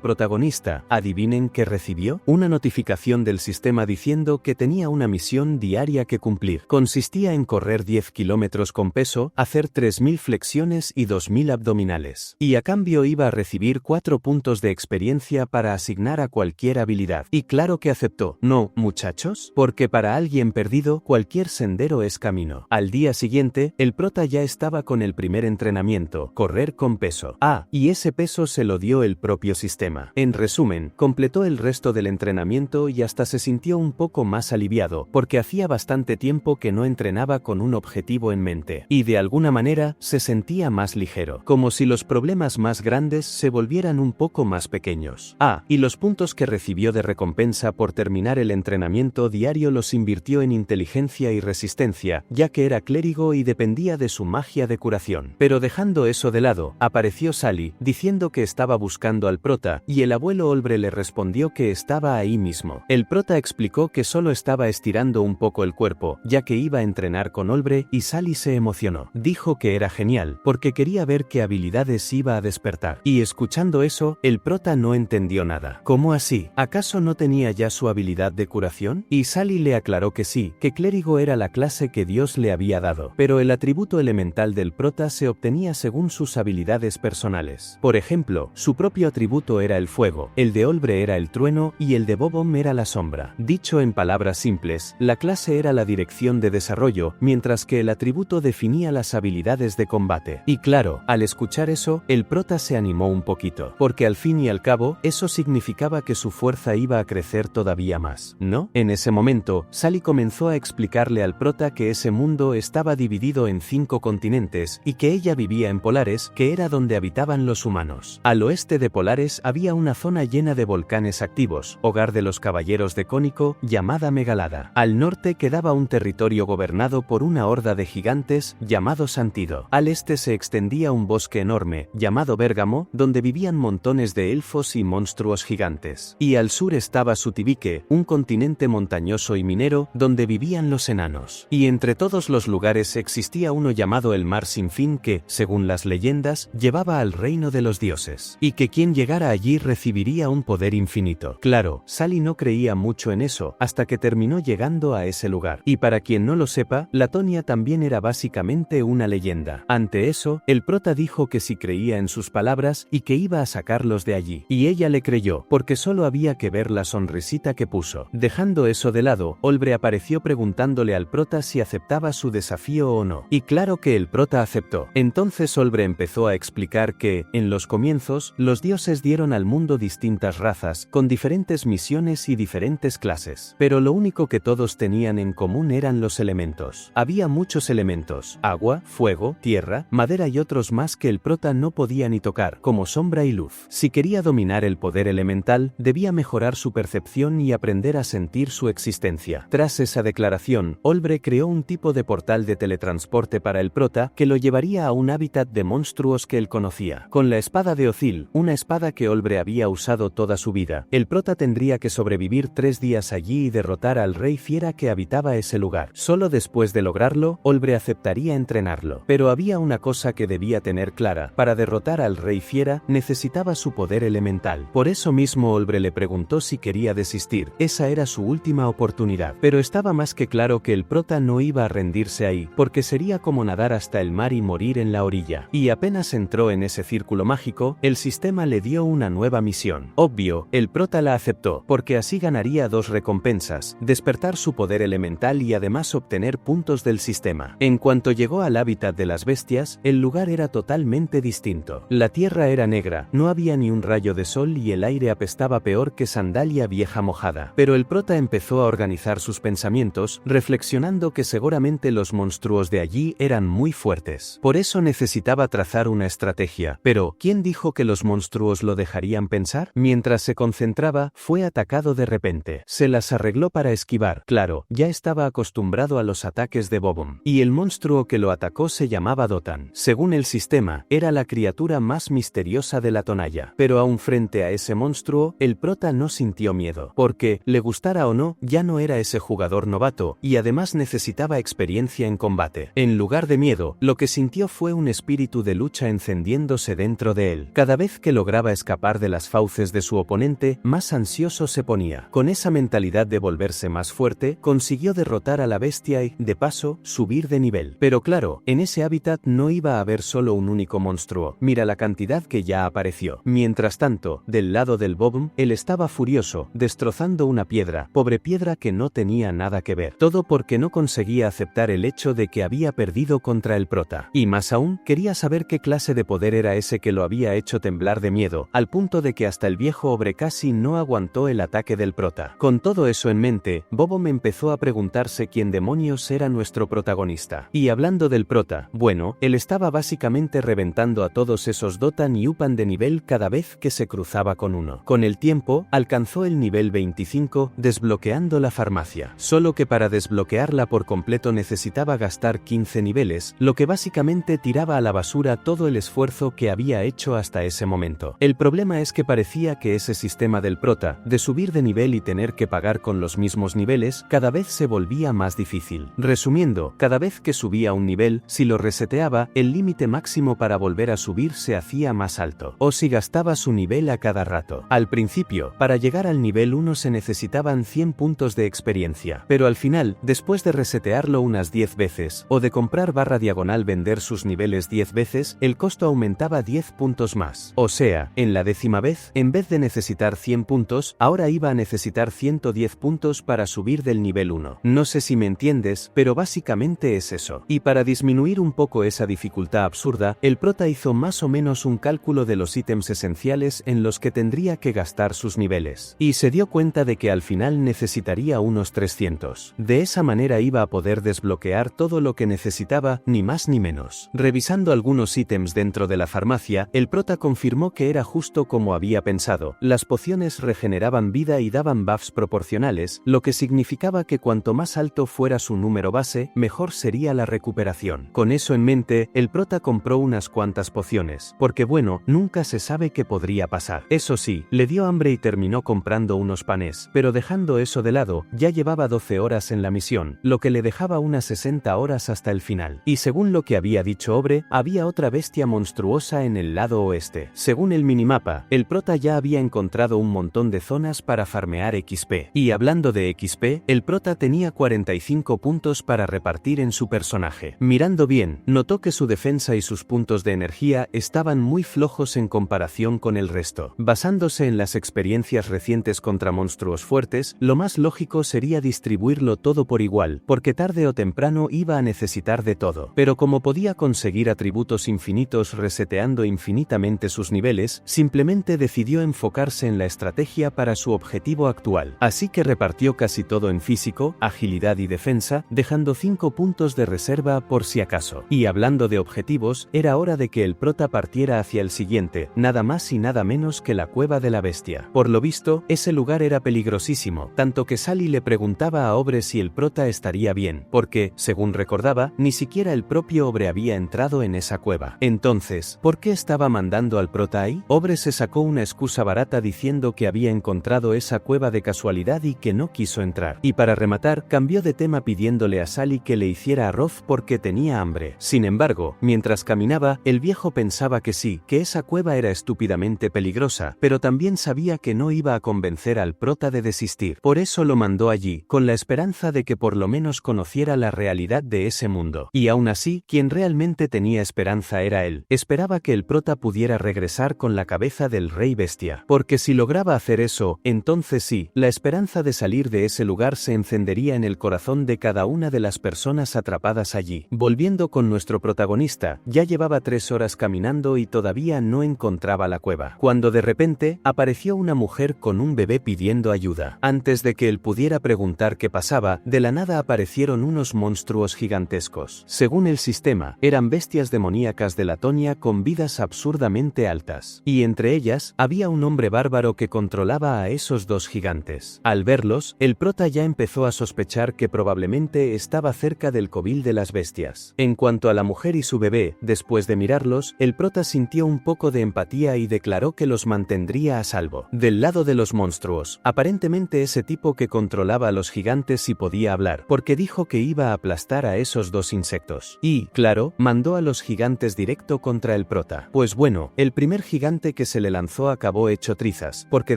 protagonista, ¿adivinen qué recibió? Una notificación del sistema diciendo que tenía una misión diaria que cumplir. Consistía en correr 10 kilómetros con peso, hacer 3000 flexiones y 2000 abdominales. Y a cambio iba a recibir 4 puntos de experiencia para asignar a cualquier habilidad. Y claro que aceptó. No, muchachos, porque para alguien perdido, cualquier sendero es camino. Al día siguiente, el prota ya estaba con el primer entrenamiento, correr con peso. Y ese peso se lo dio el propio sistema. En resumen, completó el resto del entrenamiento y hasta se sintió un poco más aliviado, porque hacía bastante tiempo que no entrenaba con un objetivo en mente. Y de alguna manera, se sentía más ligero, como si los problemas más grandes se volvieran un poco más pequeños. Y los puntos que recibió de recompensa por terminar el entrenamiento diario los invirtió en inteligencia y resistencia, ya que era clérigo y dependía de su magia de curación. Pero dejando eso de lado, apareció Sally, diciendo que estaba buscando al prota, y el abuelo Olbre le respondió que estaba ahí mismo. El prota explicó que solo estaba estirando un poco el cuerpo, ya que iba a entrenar con Olbre, y Sally se emocionó. Dijo que era genial, porque quería ver qué habilidades iba a despertar. Y escuchando eso, el prota no entendió nada. ¿Cómo así? ¿Acaso no tenía ya su habilidad de curación? Y Sally le aclaró que sí, que clérigo era la clase que Dios le había dado. Pero el atributo elemental del prota se obtenía según sus habilidades personales. Por ejemplo, su propio atributo era el fuego, el de Olbre era el trueno y el de Bobom era la sombra. Dicho en palabras simples, la clase era la dirección de desarrollo, mientras que el atributo definía las habilidades de combate. Y claro, al escuchar eso, el prota se animó un poquito, porque al fin y al cabo, eso significaba que su fuerza iba a crecer todavía más, ¿no? En ese momento, Sally comenzó a explicarle al prota que ese mundo estaba dividido en 5 continentes y que ella vivía en Polares, que era donde habitaban los humanos. Al oeste de Polares había una zona llena de volcanes activos, hogar de los caballeros de Cónico, llamada Megalada. Al norte quedaba un territorio gobernado por una horda de gigantes, llamado Santido. Al este se extendía un bosque enorme, llamado Bérgamo, donde vivían montones de elfos y monstruos gigantes. Y al sur estaba Sutivique, un continente montañoso y minero, donde vivían los enanos. Y entre todos los lugares existía uno llamado el Mar Sin Fin que, según las leyendas, llevaba al reino de los dioses. Y que quien llegara allí recibiría un poder infinito. Claro, Sally no creía mucho en eso, hasta que terminó llegando a ese lugar. Y para quien no lo sepa, Latonia también era básicamente una leyenda. Ante eso, el prota dijo que sí creía en sus palabras y que iba a sacarlos de allí. Y ella le creyó, porque solo había que ver la sonrisita que puso. Dejando eso de lado, Olbre apareció preguntándole al prota si aceptaba su desafío o no. Y claro que el prota aceptó. Entonces Olbre empezó a explicar que, en los comienzos, los dioses dieron al mundo distintas razas, con diferentes misiones y diferentes clases. Pero lo único que todos tenían en común eran los elementos. Había muchos elementos: agua, fuego, tierra, madera y otros más que el prota no podía ni tocar, como sombra y luz. Si quería dominar el poder elemental, debía mejorar su percepción y aprender a sentir su existencia. Tras esa declaración, Olbre creó un tipo de portal de teletransporte para el prota que lo llevaría a un hábitat de monstruos que él conocía. Con la espada de Othil, una espada que Olbre había usado toda su vida, el prota tendría que sobrevivir 3 días allí y derrotar al rey fiera que habitaba ese lugar. Solo después de lograrlo, Olbre aceptaría entrenarlo. Pero había una cosa que debía tener clara: para derrotar al rey fiera, necesitaba su poder elemental. Por eso mismo Olbre le preguntó si quería desistir. Esa era su última oportunidad. Pero estaba más que claro que el prota no iba a rendirse ahí, porque sería como nadar hasta el mar y morir en la orilla. Y apenas entró en ese círculo mágico, el sistema le dio una nueva misión. Obvio, el prota la aceptó, porque así ganaría 2 recompensas: despertar su poder elemental y además obtener puntos del sistema. En cuanto llegó al hábitat de las bestias, el lugar era totalmente distinto. La tierra era negra, no había ni un rayo de sol y el aire apestaba peor que sandalia vieja mojada. Pero el prota empezó a organizar sus pensamientos, reflexionando que seguramente los monstruos de allí eran muy fuertes. Por eso necesitaba trazar una estrategia. Pero, ¿quién dijo que los monstruos lo dejarían pensar? Mientras se concentraba, fue atacado de repente. Se las arregló para esquivar. Claro, ya estaba acostumbrado a los ataques de Bobom. Y el monstruo que lo atacó se llamaba Dotan. Según el sistema, era la criatura más misteriosa de la Tonalla. Pero aún frente a ese monstruo, el prota no sintió miedo. Porque, le gustara o no, ya no era ese jugador novato, y además necesitaba experiencia en combate. En lugar lugar de miedo, lo que sintió fue un espíritu de lucha encendiéndose dentro de él. Cada vez que lograba escapar de las fauces de su oponente, más ansioso se ponía. Con esa mentalidad de volverse más fuerte, consiguió derrotar a la bestia y, de paso, subir de nivel. Pero claro, en ese hábitat no iba a haber solo un único monstruo. Mira la cantidad que ya apareció. Mientras tanto, del lado del Bob, él estaba furioso, destrozando una piedra, pobre piedra que no tenía nada que ver. Todo porque no conseguía aceptar el hecho de que había perdido contra el prota. Y más aún, quería saber qué clase de poder era ese que lo había hecho temblar de miedo, al punto de que hasta el viejo Obre casi no aguantó el ataque del prota. Con todo eso en mente, Bobom empezó a preguntarse quién demonios era nuestro protagonista. Y hablando del prota, bueno, él estaba básicamente reventando a todos esos Dotan y Upan de nivel cada vez que se cruzaba con uno. Con el tiempo, alcanzó el nivel 25, desbloqueando la farmacia. Solo que para desbloquearla por completo necesitaba gastar 15 niveles, lo que básicamente tiraba a la basura todo el esfuerzo que había hecho hasta ese momento. El problema es que parecía que ese sistema del prota, de subir de nivel y tener que pagar con los mismos niveles, cada vez se volvía más difícil. Resumiendo, cada vez que subía un nivel, si lo reseteaba, el límite máximo para volver a subir se hacía más alto. O si gastaba su nivel a cada rato. Al principio, para llegar al nivel 1 se necesitaban 100 puntos de experiencia. Pero al final, después de resetearlo unas 10 veces, o de comprar barra diagonal vender sus niveles 10 veces, el costo aumentaba 10 puntos más. O sea, en la 10ª vez, en vez de necesitar 100 puntos, ahora iba a necesitar 110 puntos para subir del nivel 1. No sé si me entiendes, pero básicamente es eso. Y para disminuir un poco esa dificultad absurda, el prota hizo más o menos un cálculo de los ítems esenciales en los que tendría que gastar sus niveles. Y se dio cuenta de que al final necesitaría unos 300. De esa manera iba a poder desbloquear todo lo que necesitaba, ni más ni menos. Revisando algunos ítems dentro de la farmacia, el prota confirmó que era justo como había pensado. Las pociones regeneraban vida y daban buffs proporcionales, lo que significaba que cuanto más alto fuera su número base, mejor sería la recuperación. Con eso en mente, el prota compró unas cuantas pociones, porque bueno, nunca se sabe qué podría pasar. Eso sí, le dio hambre y terminó comprando unos panes, pero dejando eso de lado, ya llevaba 12 horas en la misión, lo que le dejaba unas 60 horas hasta el final. Y según lo que había dicho Obre, había otra bestia monstruosa en el lado oeste. Según el minimapa, el prota ya había encontrado un montón de zonas para farmear XP. Y hablando de XP, el prota tenía 45 puntos para repartir en su personaje. Mirando bien, notó que su defensa y sus puntos de energía estaban muy flojos en comparación con el resto. Basándose en las experiencias recientes contra monstruos fuertes, lo más lógico sería distribuirlo todo por igual, porque tarde o temprano iba a necesitar de todo. Pero como podía conseguir atributos infinitos reseteando infinitamente sus niveles, simplemente decidió enfocarse en la estrategia para su objetivo actual. Así que repartió casi todo en físico, agilidad y defensa, dejando 5 puntos de reserva por si acaso. Y hablando de objetivos, era hora de que el prota partiera hacia el siguiente, nada más y nada menos que la cueva de la bestia. Por lo visto, ese lugar era peligrosísimo, tanto que Sally le preguntaba a Obre si el prota estaría bien, porque, según recordaba, ni siquiera el propio Obre había entrado en esa cueva. Entonces, ¿por qué estaba mandando al prota ahí? Obre se sacó una excusa barata diciendo que había encontrado esa cueva de casualidad y que no quiso entrar. Y para rematar, cambió de tema pidiéndole a Sally que le hiciera arroz porque tenía hambre. Sin embargo, mientras caminaba, el viejo pensaba que sí, que esa cueva era estúpidamente peligrosa, pero también sabía que no iba a convencer al prota de desistir. Por eso lo mandó allí, con la esperanza de que por lo menos conociera la realidad de ese mundo. Y aún así, quien realmente tenía esperanza era él. Esperaba que el prota pudiera regresar con la cabeza del rey bestia. Porque si lograba hacer eso, entonces sí, la esperanza de salir de ese lugar se encendería en el corazón de cada una de las personas atrapadas allí. Volviendo con nuestro protagonista, ya llevaba 3 horas caminando y todavía no encontraba la cueva. Cuando de repente, apareció una mujer con un bebé pidiendo ayuda. Antes de que él pudiera preguntar qué pasaba, de la nada aparecieron unos monstruos gigantescos. Según el sistema, eran bestias demoníacas de Latonia con vidas absurdamente altas. Y entre ellas, había un hombre bárbaro que controlaba a esos dos gigantes. Al verlos, el prota ya empezó a sospechar que probablemente estaba cerca del covil de las bestias. En cuanto a la mujer y su bebé, después de mirarlos, el prota sintió un poco de empatía y declaró que los mantendría a salvo. Del lado de los monstruos, aparentemente ese tipo que controlaba a los gigantes y podía hablar, porque dijo que iba a aplastar a esos dos insectos. Y, claro, mandó a los gigantes directo contra el prota. Pues bueno, el primer gigante que se le lanzó acabó hecho trizas, porque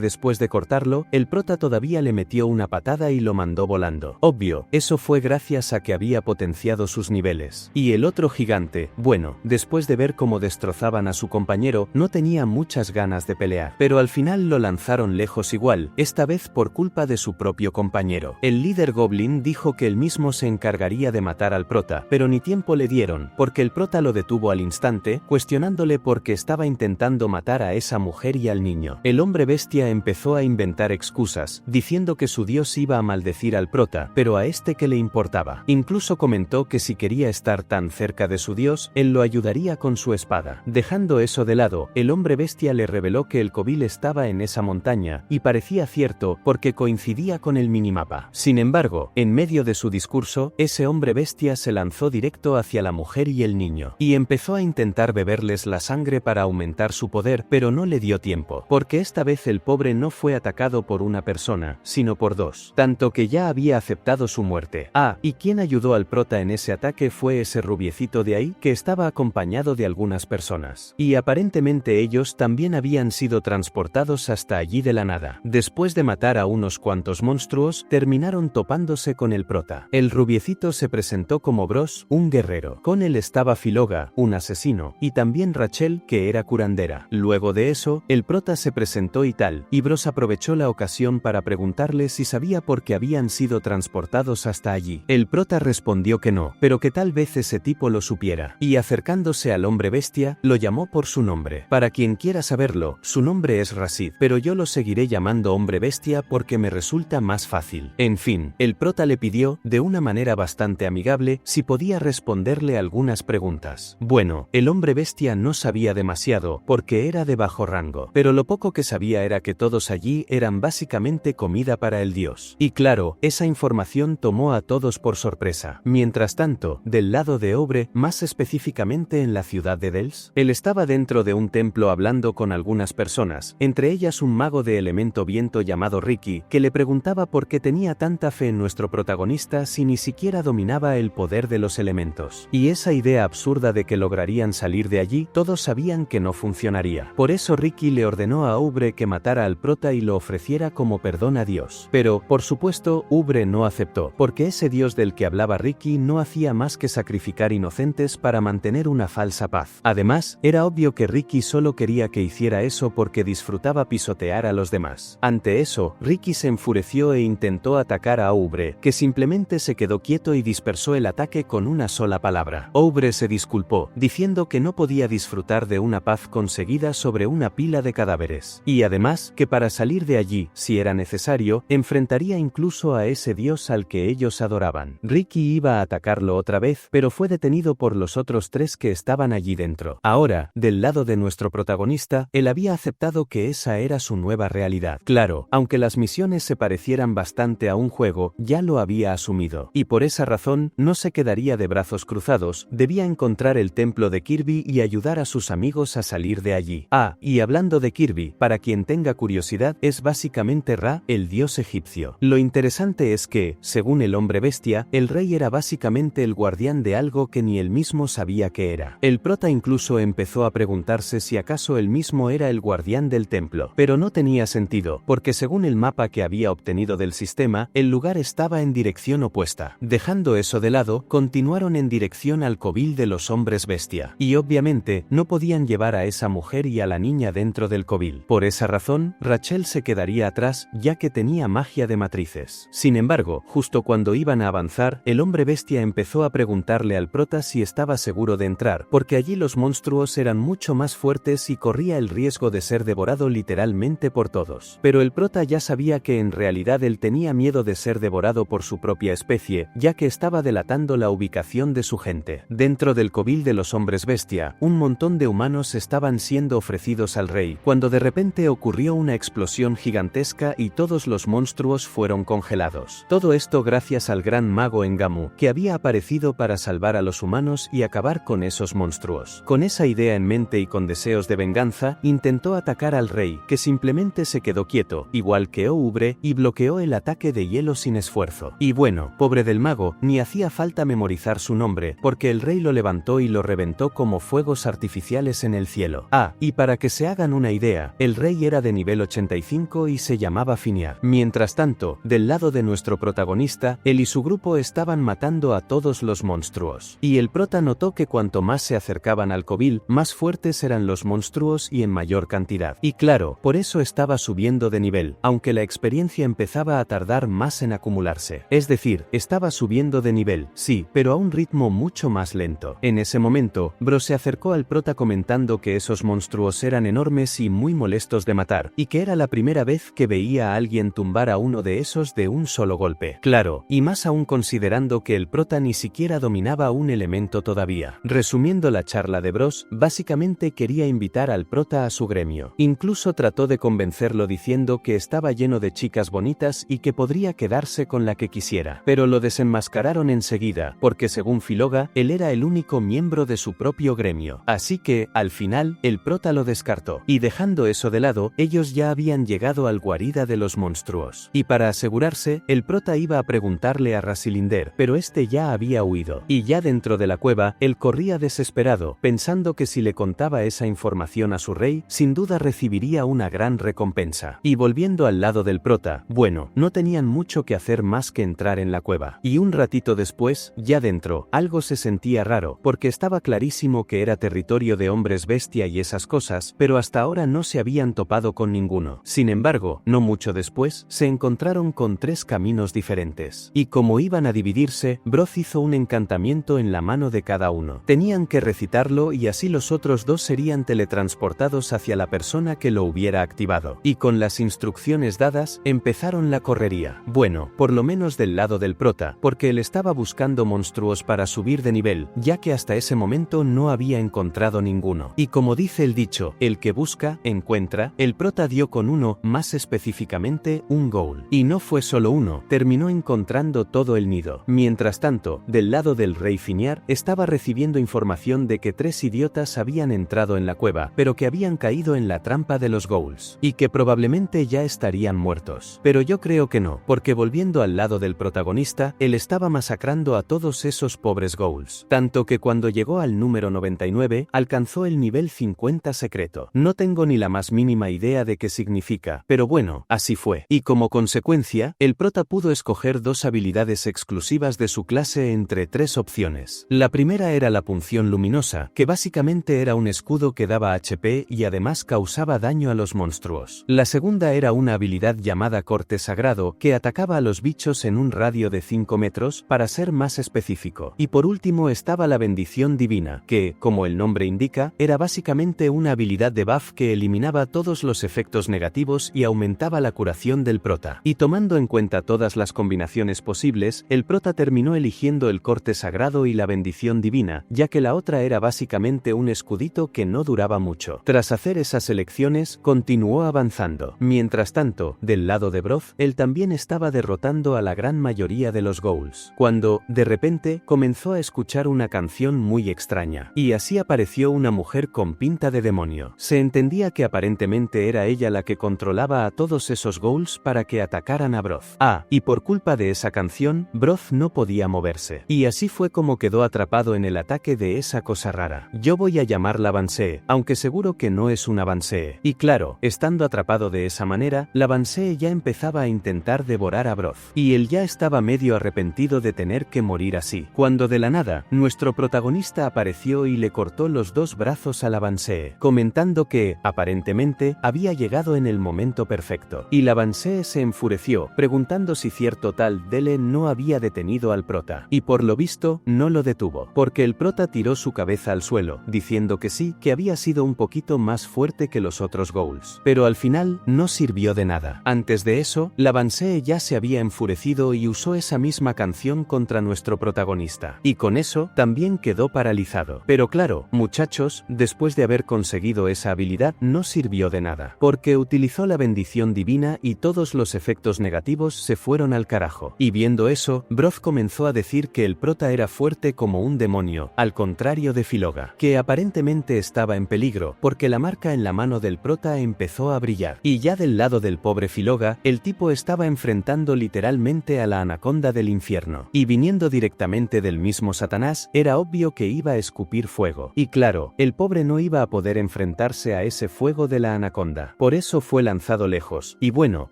después de cortarlo, el prota todavía le metió una patada y lo mandó volando. Obvio, eso fue gracias a que había potenciado sus niveles. Y el otro gigante, bueno, después de ver cómo destrozaban a su compañero, no tenía muchas ganas de pelear. Pero al final lo lanzaron lejos igual, esta vez por culpa de su propio compañero. El líder Goblin dijo que él mismo se encargaría de matar al prota, pero ni tiempo le dieron, porque el prota lo detuvo al instante, cuestionándole por qué estaba intentando matar a esa mujer y al niño. El hombre bestia empezó a inventar excusas, diciendo que su dios iba a maldecir al prota, pero a este que le importaba. Incluso comentó que si quería estar tan cerca de su dios, él lo ayudaría con su espada. Dejando eso de lado, el hombre bestia le reveló que el Kobil estaba en esa montaña, y parecía cierto, porque coincidía con el minimapa. Sin embargo, en medio de su discurso, ese hombre bestia se lanzó directo hacia la mujer y el niño, y empezó a intentar beberles la sangre para aumentar su poder, pero no le dio tiempo, porque esta vez el pobre no fue atacado por una persona, sino por dos, tanto que ya había aceptado su muerte. Ah, y quien ayudó al prota en ese ataque fue ese rubiecito de ahí, que estaba acompañado de algunas personas, y aparentemente ellos también habían sido transportados hasta allí de la nada. Después de matar a unos cuantos monstruos, terminaron topándose con el prota. El rubiecito se presentó como Bros, un guerrero. Con él estaba Filoga, un asesino, y también Rachel, que era curandera. Luego de eso, el prota se presentó y tal, y Bros aprovechó la ocasión para preguntarle si sabía por qué habían sido transportados hasta allí. El prota respondió que no, pero que tal vez ese tipo lo supiera, y acercándose al hombre bestia, lo llamó por su nombre. Para quien quiera saberlo, su nombre es Rasid, pero yo lo seguiré llamando hombre bestia porque me resulta más fácil. En fin, el prota le pidió, de una manera bastante amigable, si podía responderle algunas preguntas. Bueno, el hombre bestia no sabía demasiado, porque era de bajo rango, pero lo poco que sabía era que todos allí eran básicamente comida para el dios. Y claro, esa información tomó a todos por sorpresa. Mientras tanto, del lado de Obre, más específicamente en la ciudad de Dels, él estaba dentro de un templo hablando con algunas personas, entre ellas un mago de elemento viento llamado Ricky, que le preguntaba por qué tenía tanta fe en nuestro protagonista si ni siquiera dominaba el poder de los elementos. Y esa idea absurda de que lograrían salir de allí, todos sabían que no funcionaría. Por eso Ricky le ordenó a Obre que matara al prota y lo ofreciera como perdón a Dios. Pero, por supuesto, Obre no aceptó, porque ese dios del que hablaba Ricky no hacía más que sacrificar inocentes para mantener una falsa paz. Además, era obvio que Ricky solo quería que hiciera eso porque disfrutaba pisotear a los demás. Ante eso, Ricky se enfureció e intentó atacar a Obre, que simplemente se quedó quieto y dispersó el ataque con una sola palabra. Obre se disculpó, diciendo que no podía disfrutar de una paz conseguida sobre una pila de cadáveres. Y además, que para salir de allí, si era necesario, enfrentaría incluso a ese dios al que ellos adoraban. Ricky iba a atacarlo otra vez, pero fue detenido por los otros tres que estaban allí dentro. Ahora, del lado de nuestro protagonista, él había aceptado que esa era su nueva realidad. Claro, aunque las misiones se parecieran bastante a un juego, ya lo había asumido. Y por esa razón, no se quedaría de brazos cruzados, debía encontrar el templo de Kirby y ayudar a sus amigos a salir de allí. Ah, y hablando de Kirby, para quien tenga curiosidad, es básicamente Ra, el dios egipcio. Lo interesante es que, según el hombre bestia, el rey era básicamente el guardián de algo que ni él mismo sabía que era. El prota incluso empezó a preguntarse si acaso él mismo era el guardián del templo, pero no tenía sentido, porque según el mapa que había obtenido del sistema, el lugar estaba en dirección opuesta. Dejando eso de lado, continuaron en dirección al Kobil de los hombres bestia, y obviamente no podían llevar a esa mujer y a la niña dentro del Kobil. Por esa razón, Rachel se quedaría atrás, ya que tenía magia de matrices. Sin embargo, justo cuando iban a avanzar, el hombre bestia empezó a preguntarle al prota si estaba seguro de entrar, porque allí los monstruos eran mucho más fuertes y corría el riesgo de ser devorado literalmente por todos. Pero el prota ya sabía que en realidad él tenía miedo de ser devorado por su propia especie, ya que estaba delatando la ubicación de su gente. Dentro del Kobil de los hombres bestia, un montón de humanos estaban siendo ofrecidos al rey, cuando de repente ocurrió una explosión gigantesca y todos los monstruos fueron congelados. Todo esto gracias al gran mago Engamu, que había aparecido para salvar a los humanos y acabar con esos monstruos. Con esa idea en mente y con deseos de venganza, intentó atacar al rey, que simplemente se quedó quieto, igual que Oubre, y bloqueó el ataque de hielo sin esfuerzo. Y bueno, pobre del mago, ni hacía falta memorizar memorizar su nombre, porque el rey lo levantó y lo reventó como fuegos artificiales en el cielo. Y para que se hagan una idea, el rey era de nivel 85 y se llamaba Finiar. Mientras tanto, del lado de nuestro protagonista, él y su grupo estaban matando a todos los monstruos. Y el prota notó que cuanto más se acercaban al Covil, más fuertes eran los monstruos y en mayor cantidad. Y claro, por eso estaba subiendo de nivel, aunque la experiencia empezaba a tardar más en acumularse. Es decir, estaba subiendo de nivel, sí, pero a un ritmo mucho más lento. En ese momento, Bro se acercó al prota comentando que esos monstruos eran enormes y muy molestos de matar, y que era la primera vez que veía a alguien tumbar a uno de esos de un solo golpe. Claro, y más aún considerando que el prota ni siquiera dominaba un elemento todavía. Resumiendo la charla de Bros, básicamente quería invitar al prota a su gremio. Incluso trató de convencerlo diciendo que estaba lleno de chicas bonitas y que podría quedarse con la que quisiera. Pero lo desenmascararon enseguida, porque según Filoga, él era el único miembro de su propio gremio. Así que, al final, el prota lo descartó. Y dejando eso de lado, ellos ya habían llegado al guarida de los monstruos. Y para asegurarse, el prota iba a preguntarle a Rasilinder, pero este ya había huido. Y ya dentro de la cueva, él corría desesperado, pensando que si le contaba esa información a su rey, sin duda recibiría una gran recompensa. Y volviendo al lado del prota, bueno, no tenían mucho que hacer más que entrar en la cueva. Y un ratito después, ya dentro, algo se sentía raro, porque estaba clarísimo que era territorio de hombres bestia y esas cosas, pero hasta ahora no se habían topado con ninguno. Sin embargo, no mucho después, se encontraron con 3 caminos diferentes. Y como iban a dividirse, Broth hizo un encantamiento en la mano de cada uno. Tenían que recitarlo y así los otros 2 serían teletransportados hacia la persona que lo hubiera activado. Y con las instrucciones dadas, empezaron la correría. Bueno, por lo menos del lado del prota, porque él estaba buscando monstruos para subir de nivel, ya que hasta ese momento no había encontrado ninguno. Y como dice el dicho, el que busca, encuentra, el prota dio con uno, más específicamente, un ghoul. Y no fue solo uno, terminó encontrando todo el nido. Mientras tanto, del lado del rey Finiar, estaba recibiendo información de que 3 idiotas habían entrado en la cueva, pero que habían caído en la trampa de los ghouls, y que probablemente ya estarían muertos. Pero yo creo que no, porque volviendo al lado del protagonista, él estaba masacrando a todos esos pobres ghouls. Tanto que cuando llegó al número 99, alcanzó el nivel 50 secreto. No tengo ni la más mínima idea de qué significa, pero bueno, así fue. Y como consecuencia, el prota pudo escoger 2 habilidades exclusivas de su clase entre 3 opciones. La primera era la punción luminosa, que básicamente era un escudo que daba HP y además causaba daño a los monstruos. La segunda era una habilidad llamada corte sagrado, que atacaba a los bichos en un radio de 5 metros, para ser más específico. Y por último estaba la bendición divina, que, como el nombre indica, era básicamente una habilidad de buff que eliminaba todos los efectos negativos y aumentaba la curación del prota. Y tomando en cuenta todas las combinaciones posibles, el prota terminó eligiendo el corte sagrado y la bendición divina, ya que la otra era básicamente un escudito que no duraba mucho. Tras hacer esas elecciones, continuó avanzando. Mientras tanto, del lado de Broth, él también estaba derrotando a la gran mayoría de los ghouls, cuando, de repente, comenzó a escuchar una canción muy extraña. Y así apareció una mujer con pinta de demonio. Se entendía que aparentemente era ella la que controlaba a todos esos ghouls para que atacaran a Broth. Y por culpa de esa canción, Broth no podía moverse. Y así fue como quedó atrapado en el ataque de esa cosa rara. Yo voy a llamarla Vansee, aunque seguro que no es una Vansee. Y claro, estando atrapado de esa manera, la Vansee ya empezaba a intentar devorar a Broth. Y él ya estaba medio arrepentido de tener que morir así. Cuando de la nada, nuestro protagonista apareció y le cortó los 2 brazos a la Vansee, comentando que, aparentemente, había llegado en el momento perfecto. Y la Vansee se enfureció, preguntando si cierto tal Dele no había detenido al prota. Y por lo visto, no lo detuvo, porque el prota tiró su cabeza al suelo, diciendo que sí, que había sido un poquito más fuerte que los otros ghouls. Pero al final, no sirvió de nada. Antes de eso, la Vansee ya se había enfurecido y usó esa misma canción contra nuestro protagonista. Y con eso, también quedó paralizado. Pero claro, muchachos, después de haber conseguido esa habilidad, no sirvió de nada, porque utilizó la bendición divina y todos los efectos negativos se fueron al carajo. Y viendo eso, Broth comenzó a decir que el prota era fuerte como un demonio, al contrario de Filoga, que aparentemente estaba en peligro, porque la marca en la mano del prota empezó a brillar. Y ya del lado del pobre Filoga, el tipo estaba enfrentando literalmente a la anaconda del infierno, y viniendo directamente directamente del mismo Satanás, era obvio que iba a escupir fuego. Y claro, el pobre no iba a poder enfrentarse a ese fuego de la anaconda. Por eso fue lanzado lejos. Y bueno,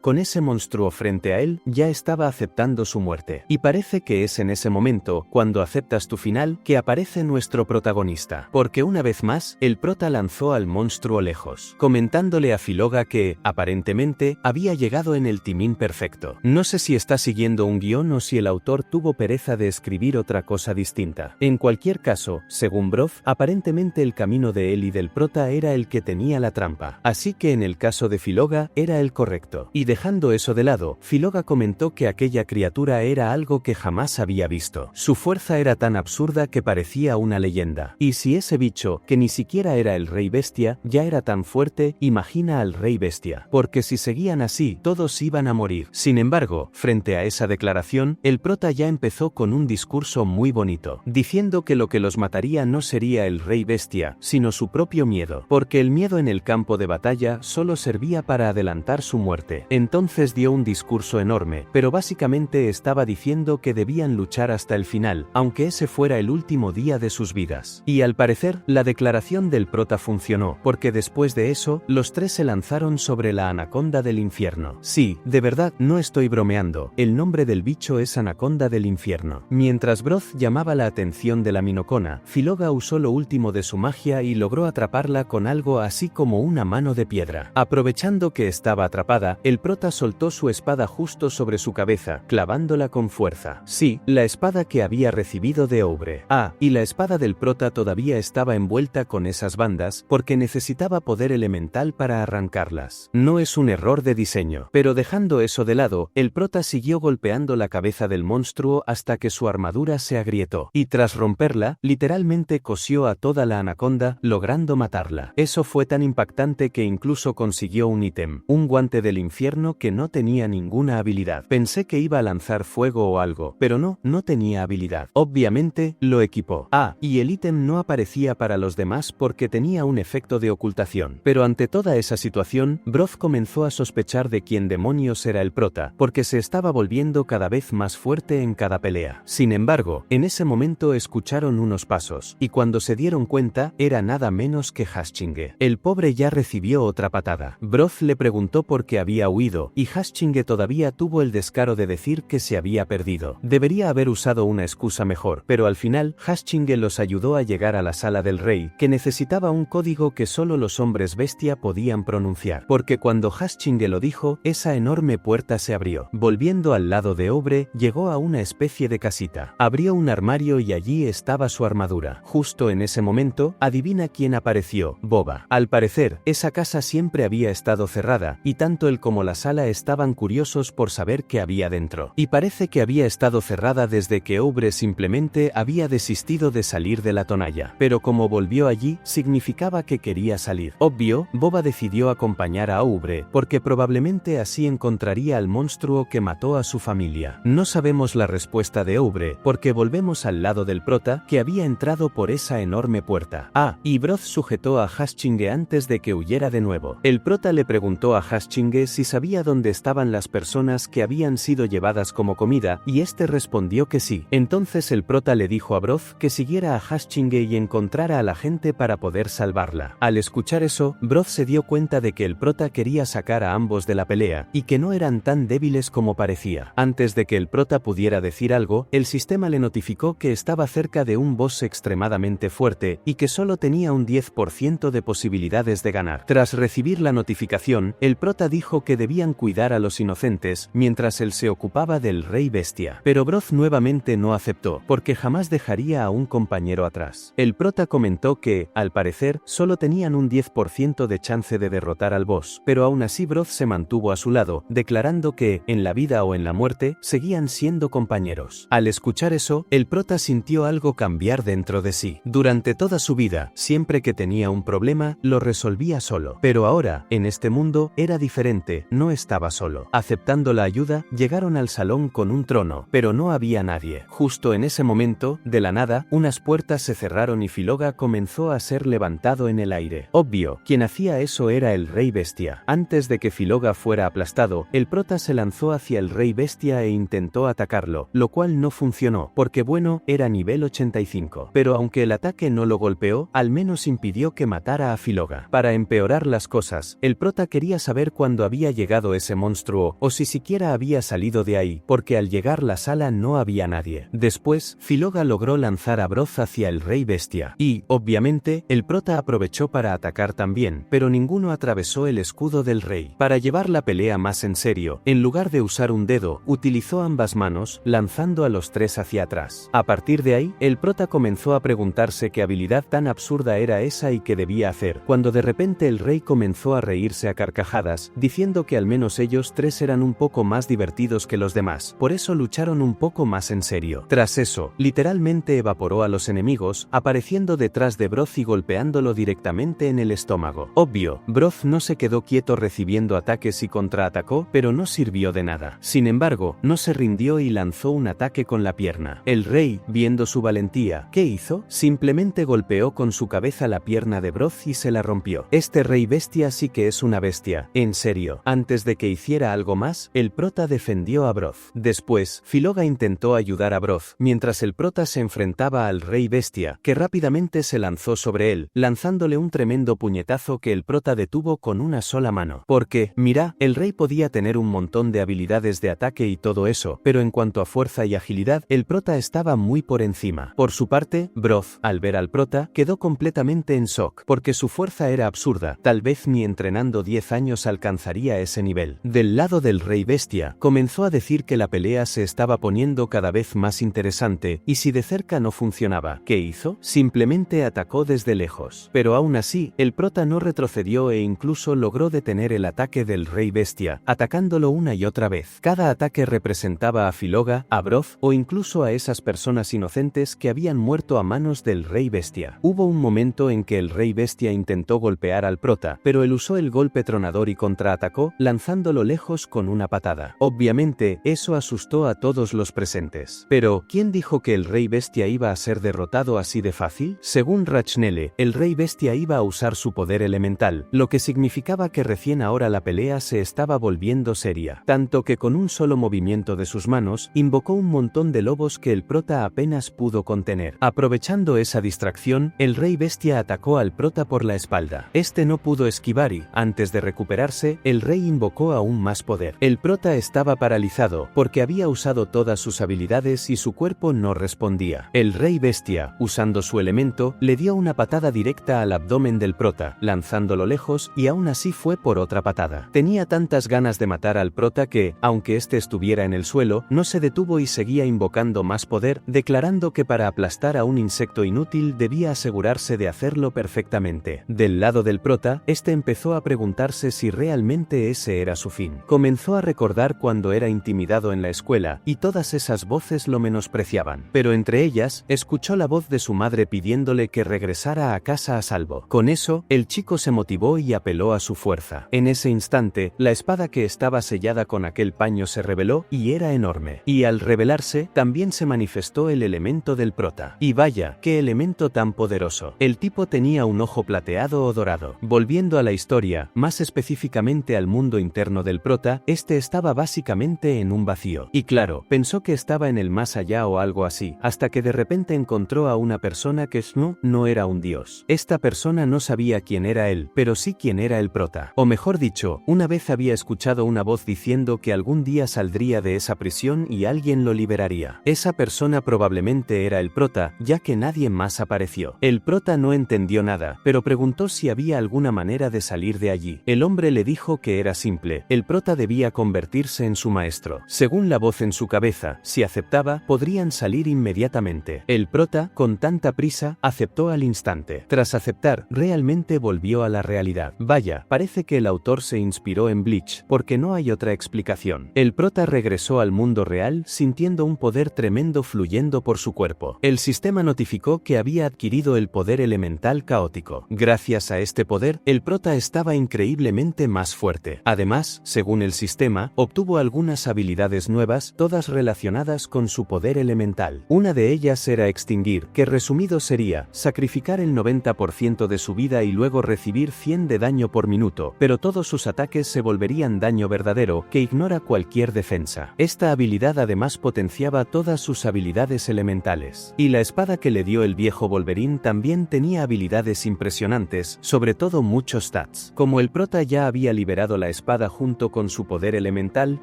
con ese monstruo frente a él, ya estaba aceptando su muerte. Y parece que es en ese momento, cuando aceptas tu final, que aparece nuestro protagonista. Porque una vez más, el prota lanzó al monstruo lejos, comentándole a Filoga que, aparentemente, había llegado en el timing perfecto. No sé si está siguiendo un guión o si el autor tuvo pereza de escribir otra cosa distinta. En cualquier caso, según Broth, aparentemente el camino de él y del prota era el que tenía la trampa. Así que en el caso de Filoga, era el correcto. Y dejando eso de lado, Filoga comentó que aquella criatura era algo que jamás había visto. Su fuerza era tan absurda que parecía una leyenda. Y si ese bicho, que ni siquiera era el rey bestia, ya era tan fuerte, imagina al rey bestia. Porque si seguían así, todos iban a morir. Sin embargo, frente a esa declaración, el prota ya empezó con un discurso muy bonito, diciendo que lo que los mataría no sería el rey bestia, sino su propio miedo. Porque el miedo en el campo de batalla solo servía para adelantar su muerte. Entonces dio un discurso enorme, pero básicamente estaba diciendo que debían luchar hasta el final, aunque ese fuera el último día de sus vidas. Y al parecer, la declaración del prota funcionó, porque después de eso, los tres se lanzaron sobre la anaconda del infierno. Sí, de verdad, no estoy bromeando, el nombre del bicho es anaconda del infierno. Mientras Broth llamaba la atención de la minocona, Filoga usó lo último de su magia y logró atraparla con algo así como una mano de piedra. Aprovechando que estaba atrapada, el prota soltó su espada justo sobre su cabeza, clavándola con fuerza. Sí, la espada que había recibido de Obre. Ah, y la espada del prota todavía estaba envuelta con esas bandas, porque necesitaba poder elemental para arrancarlas. No es un error de diseño. Pero dejando eso de lado, el prota siguió golpeando la cabeza del monstruo hasta que su armadura se agrietó. Y tras romperla, literalmente cosió a toda la anaconda, logrando matarla. Eso fue tan impactante que incluso consiguió un ítem, un guante del infierno que no tenía ninguna habilidad. Pensé que iba a lanzar fuego o algo, pero no tenía habilidad. Obviamente, lo equipó. Ah, y el ítem no aparecía para los demás porque tenía un efecto de ocultación. Pero ante toda esa situación, Broth comenzó a sospechar de quién demonios era el prota, porque se estaba volviendo cada vez más fuerte en cada pelea. Sin embargo, en ese momento escucharon unos pasos, y cuando se dieron cuenta, era nada menos que Haschinge. El pobre ya recibió otra patada. Broth le preguntó por qué había huido, y Haschinge todavía tuvo el descaro de decir que se había perdido. Debería haber usado una excusa mejor, pero al final, Haschinge los ayudó a llegar a la sala del rey, que necesitaba un código que solo los hombres bestia podían pronunciar. Porque cuando Haschinge lo dijo, esa enorme puerta se abrió. Volviendo al lado de Obre, llegó a una especie de casita. Abrió un armario y allí estaba su armadura. Justo en ese momento, adivina quién apareció, Boba. Al parecer, esa casa siempre había estado cerrada, y tanto él como la sala estaban curiosos por saber qué había dentro. Y parece que había estado cerrada desde que Obre simplemente había desistido de salir de la tonalla. Pero como volvió allí, significaba que quería salir. Obvio, Boba decidió acompañar a Obre, porque probablemente así encontraría al monstruo que mató a su familia. No sabemos la respuesta de Obre, porque volvemos al lado del prota, que había entrado por esa enorme puerta. Ah, y Broth sujetó a Haschinge antes de que huyera de nuevo. El prota le preguntó a Haschinge si sabía dónde estaban las personas que habían sido llevadas como comida, y este respondió que sí. Entonces el prota le dijo a Broth que siguiera a Haschinge y encontrara a la gente para poder salvarla. Al escuchar eso, Broth se dio cuenta de que el prota quería sacar a ambos de la pelea, y que no eran tan débiles como parecía. Antes de que el prota pudiera decir algo, el sistema le notificó que estaba cerca de un boss extremadamente fuerte, y que solo tenía un 10% de posibilidades de ganar. Tras recibir la notificación, el prota dijo que debían cuidar a los inocentes, mientras él se ocupaba del rey bestia. Pero Broth nuevamente no aceptó, porque jamás dejaría a un compañero atrás. El prota comentó que, al parecer, solo tenían un 10% de chance de derrotar al boss, pero aún así Broth se mantuvo a su lado, declarando que, en la vida o en la muerte, seguían siendo compañeros. Al escuchar eso, el prota sintió algo cambiar dentro de sí. Durante toda su vida, siempre que tenía un problema, lo resolvía solo. Pero ahora, en este mundo, era diferente, no estaba solo. Aceptando la ayuda, llegaron al salón con un trono, pero no había nadie. Justo en ese momento, de la nada, unas puertas se cerraron y Filoga comenzó a ser levantado en el aire. Obvio, quien hacía eso era el rey bestia. Antes de que Filoga fuera aplastado, el prota se lanzó hacia el rey bestia e intentó atacarlo, lo cual no funcionó. funcionó, porque bueno, era nivel 85. Pero aunque el ataque no lo golpeó, al menos impidió que matara a Filloga. Para empeorar las cosas, el prota quería saber cuándo había llegado ese monstruo, o si siquiera había salido de ahí, porque al llegar la sala no había nadie. Después, Filloga logró lanzar a Broth hacia el Rey Bestia. Y, obviamente, el prota aprovechó para atacar también, pero ninguno atravesó el escudo del rey. Para llevar la pelea más en serio, en lugar de usar un dedo, utilizó ambas manos, lanzando a los tres hacia atrás. A partir de ahí, el prota comenzó a preguntarse qué habilidad tan absurda era esa y qué debía hacer, cuando de repente el rey comenzó a reírse a carcajadas, diciendo que al menos ellos tres eran un poco más divertidos que los demás, por eso lucharon un poco más en serio. Tras eso, literalmente evaporó a los enemigos, apareciendo detrás de Broth y golpeándolo directamente en el estómago. Obvio, Broth no se quedó quieto recibiendo ataques y contraatacó, pero no sirvió de nada. Sin embargo, no se rindió y lanzó un ataque con la pierna. El rey, viendo su valentía, ¿qué hizo? Simplemente golpeó con su cabeza la pierna de Broth y se la rompió. Este rey bestia sí que es una bestia, en serio. Antes de que hiciera algo más, el prota defendió a Broth. Después, Filloga intentó ayudar a Broth, mientras el prota se enfrentaba al rey bestia, que rápidamente se lanzó sobre él, lanzándole un tremendo puñetazo que el prota detuvo con una sola mano. Porque, mira, el rey podía tener un montón de habilidades de ataque y todo eso, pero en cuanto a fuerza y agilidad, el prota estaba muy por encima. Por su parte, Broth, al ver al prota, quedó completamente en shock, porque su fuerza era absurda, tal vez ni entrenando 10 años alcanzaría ese nivel. Del lado del rey bestia, comenzó a decir que la pelea se estaba poniendo cada vez más interesante, y si de cerca no funcionaba, ¿qué hizo? Simplemente atacó desde lejos. Pero aún así, el prota no retrocedió e incluso logró detener el ataque del rey bestia, atacándolo una y otra vez. Cada ataque representaba a Filloga, a Broth o incluso a esas personas inocentes que habían muerto a manos del rey bestia. Hubo un momento en que el rey bestia intentó golpear al prota, pero él usó el golpe tronador y contraatacó, lanzándolo lejos con una patada. Obviamente, eso asustó a todos los presentes. Pero, ¿quién dijo que el rey bestia iba a ser derrotado así de fácil? Según Rachnele, el rey bestia iba a usar su poder elemental, lo que significaba que recién ahora la pelea se estaba volviendo seria. Tanto que con un solo movimiento de sus manos, invocó un montón de lobos que el prota apenas pudo contener. Aprovechando esa distracción, el rey bestia atacó al prota por la espalda. Este no pudo esquivar y, antes de recuperarse, el rey invocó aún más poder. El prota estaba paralizado, porque había usado todas sus habilidades y su cuerpo no respondía. El rey bestia, usando su elemento, le dio una patada directa al abdomen del prota, lanzándolo lejos, y aún así fue por otra patada. Tenía tantas ganas de matar al prota que, aunque este estuviera en el suelo, no se detuvo y seguía invocando más poder, declarando que para aplastar a un insecto inútil debía asegurarse de hacerlo perfectamente. Del lado del prota, este empezó a preguntarse si realmente ese era su fin. Comenzó a recordar cuando era intimidado en la escuela, y todas esas voces lo menospreciaban. Pero entre ellas, escuchó la voz de su madre pidiéndole que regresara a casa a salvo. Con eso, el chico se motivó y apeló a su fuerza. En ese instante, la espada que estaba sellada con aquel paño se reveló, y era enorme. Y al revelarse, también se manifestó el elemento del prota. Y vaya, qué elemento tan poderoso. El tipo tenía un ojo plateado o dorado. Volviendo a la historia, más específicamente al mundo interno del prota, este estaba básicamente en un vacío. Y claro, pensó que estaba en el más allá o algo así, hasta que de repente encontró a una persona que no era un dios. Esta persona no sabía quién era él, pero sí quién era el prota. O mejor dicho, una vez había escuchado una voz diciendo que algún día saldría de esa prisión y alguien lo liberaría. Esa persona probablemente era el prota, ya que nadie más apareció. El prota no entendió nada, pero preguntó si había alguna manera de salir de allí. El hombre le dijo que era simple, el prota debía convertirse en su maestro. Según la voz en su cabeza, si aceptaba, podrían salir inmediatamente. El prota, con tanta prisa, aceptó al instante. Tras aceptar, realmente volvió a la realidad. Vaya, parece que el autor se inspiró en Bleach, porque no hay otra explicación. El prota regresó al mundo real sintiendo un poder tremendo fluyendo por su cuerpo. El sistema notificó que había adquirido el poder elemental caótico. Gracias a este poder, el prota estaba increíblemente más fuerte. Además, según el sistema, obtuvo algunas habilidades nuevas, todas relacionadas con su poder elemental. Una de ellas era extinguir, que resumido sería, sacrificar el 90% de su vida y luego recibir 100 de daño por minuto, pero todos sus ataques se volverían daño verdadero, que ignora cualquier defensa. Esta habilidad además potenciaba usaba todas sus habilidades elementales. Y la espada que le dio el viejo Wolverine también tenía habilidades impresionantes, sobre todo muchos stats. Como el prota ya había liberado la espada junto con su poder elemental,